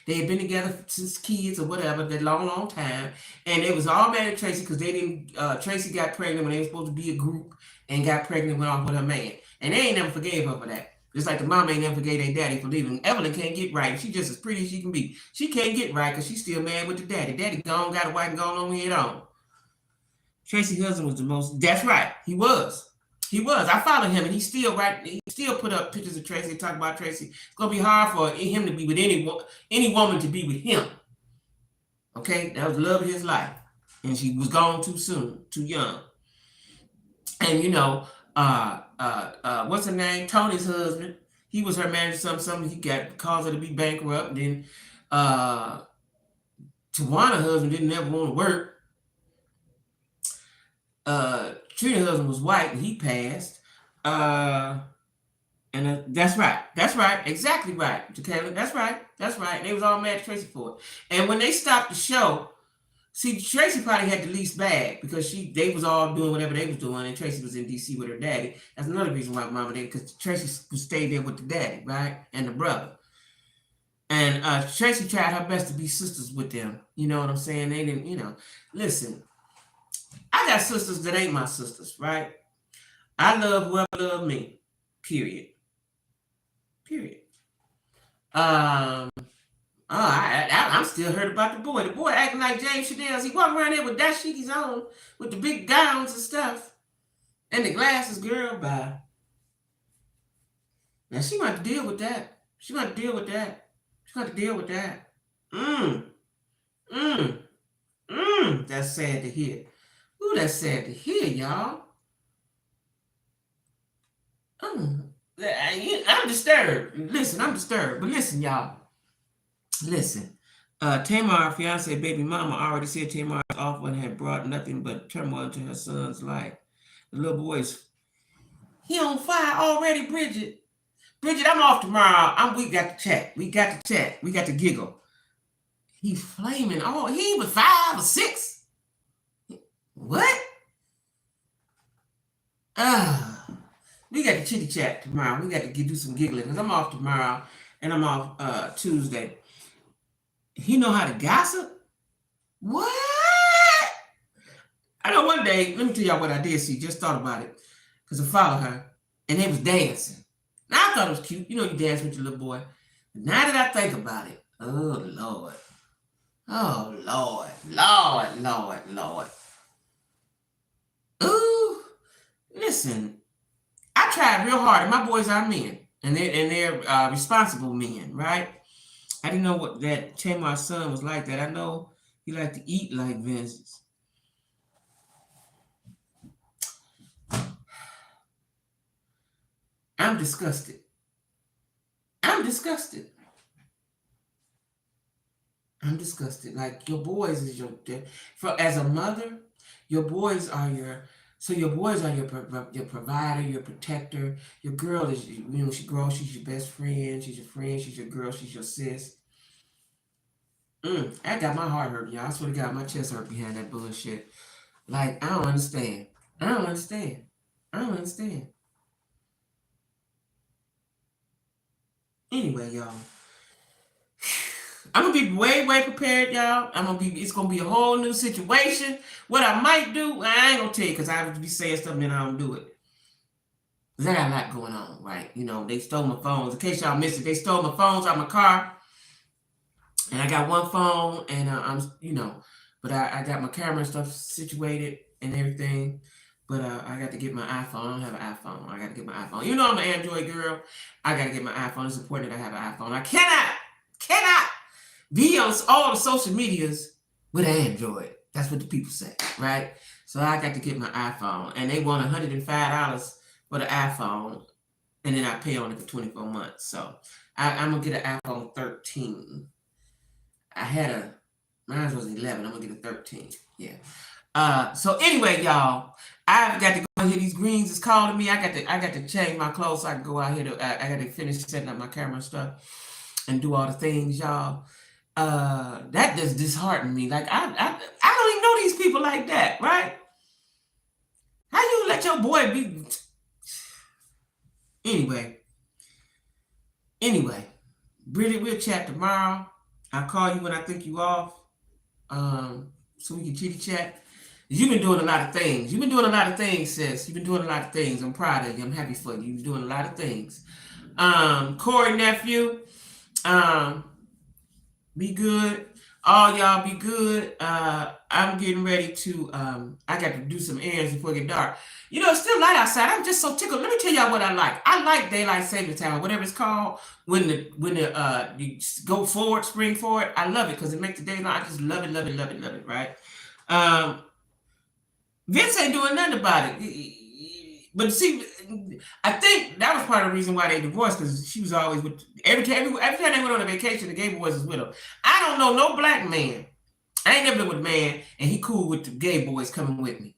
Speaker 1: They had been together since kids or whatever, that long time. And they was all mad at Tracy because they didn't, Tracy got pregnant when they were supposed to be a group and got pregnant, went off with her man. And they ain't never forgave her for that. Just like the mom ain't never forgave their daddy for leaving. Evelyn can't get right. She just as pretty as she can be. She can't get right because she's still mad with the daddy. Daddy gone, got a wife and gone on head on. Tracy's husband was the most, that's right, he was. I followed him, and he still put up pictures of Tracy and talk about Tracy. It's gonna be hard for him to be with any woman to be with him. Okay, that was the love of his life, and she was gone too soon, too young. And what's her name? Tony's husband. He was her manager. Something. He caused her to be bankrupt. And then Tawana's husband didn't ever want to work. Trina's husband was white and he passed. And that's right. Exactly right, Jacq. That's right. And they was all mad at Tracy for it. And when they stopped the show, see, Tracy probably had the least bag because they was all doing whatever they was doing, and Tracy was in DC with her daddy. That's another reason why Mama did, because Tracy stayed there with the daddy, right, and the brother. And Tracy tried her best to be sisters with them. You know what I'm saying? They didn't, listen. I got sisters that ain't my sisters, right? I love whoever loves me. Period. I'm still hurt about the boy. The boy acting like James Shadell's. He walking around there with dashikis on, with the big gowns and stuff, and the glasses. Girl, bye. Now she might have to deal with that. That's sad to hear. Ooh, that's sad to hear, y'all. I'm disturbed. Listen, I'm disturbed. But listen, y'all. Listen. Tamar, fiance, baby mama, already said Tamar's offer and had brought nothing but turmoil into her son's life. The little boy's, he on fire already, Bridget. Bridget, I'm off tomorrow. We got to chat. We got to giggle. He's flaming. Oh, he was 5 or 6. What? We got to chitty chat tomorrow. We got to do some giggling because I'm off tomorrow and I'm off Tuesday. He know how to gossip? What? I know one day, let me tell y'all what I did see. Just thought about it because I followed her and they was dancing. Now I thought it was cute. You dance with your little boy. But now that I think about it, oh Lord. Lord. Ooh, listen, I tried real hard, and my boys are men, and they're responsible men, right? I didn't know what that Tamar's son was like that. I know he liked to eat like Vince's. I'm disgusted. Like, your boys is as a mother, your boys are your provider, your protector. Your girl is, she grows, she's your best friend, she's your girl, she's your sis. I got my heart hurt, y'all. I swear to God, my chest hurt behind that bullshit. Like, I don't understand. Anyway, y'all. I'm gonna be way prepared, y'all. It's gonna be a whole new situation. What I might do, I ain't gonna tell you because I have to be saying stuff and then I don't do it. Because I got a lot going on, right? They stole my phones. In case y'all missed it, they stole my phones out of my car. And I got one phone and But I got my camera and stuff situated and everything. But I got to get my iPhone. I don't have an iPhone. I got to get my iPhone. You know I'm an Android girl. I got to get my iPhone. It's important that I have an iPhone. I cannot be on all the social medias with Android. That's what the people say, right? So I got to get my iPhone, and they want $105 for the iPhone, and then I pay on it for 24 months. So I'm gonna get an iPhone 13. I had mine was 11. I'm gonna get a 13. Yeah. So anyway, y'all, I've got to go here. These greens is calling me. I got to change my clothes so I can go out here. I got to finish setting up my camera and stuff and do all the things, y'all. That just disheartened me. Like I don't even know these people like that, right? How you let your boy be? Anyway, Bridget, we'll chat tomorrow. I'll call you when I think you off, so we can chitty chat. You've been doing a lot of things. You've been doing a lot of things, sis. You've been doing a lot of things. I'm proud of you. I'm happy for you. You've been doing a lot of things. Corey nephew, be good. All y'all be good. I'm getting ready to I got to do some errands before it get dark. You know, it's still light outside. I'm just so tickled. Let me tell y'all what I like. I like daylight saving time, or whatever it's called, when the you go forward, spring forward. I love it because it makes the daylight. I just love it, right? Vince ain't doing nothing about it. But see, I think that was part of the reason why they divorced, because she was always with every time they went on a vacation, the gay boys was with her. I don't know no black man. I ain't never been with a man and he cool with the gay boys coming with me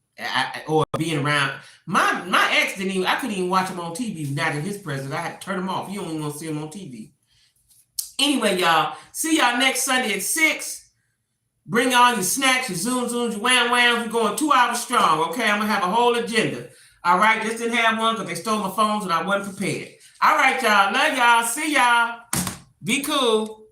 Speaker 1: or being around. My ex didn't even. I couldn't even watch him on TV. Not in his presence. I had to turn him off. You don't even want to see him on TV. Anyway, y'all. See y'all next Sunday at 6. Bring all your snacks, your zooms, your whams. We're going 2 hours strong. Okay, I'm gonna have a whole agenda. All right, just didn't have one because they stole my phones and I wasn't prepared. All right, y'all. Love y'all. See y'all. Be cool.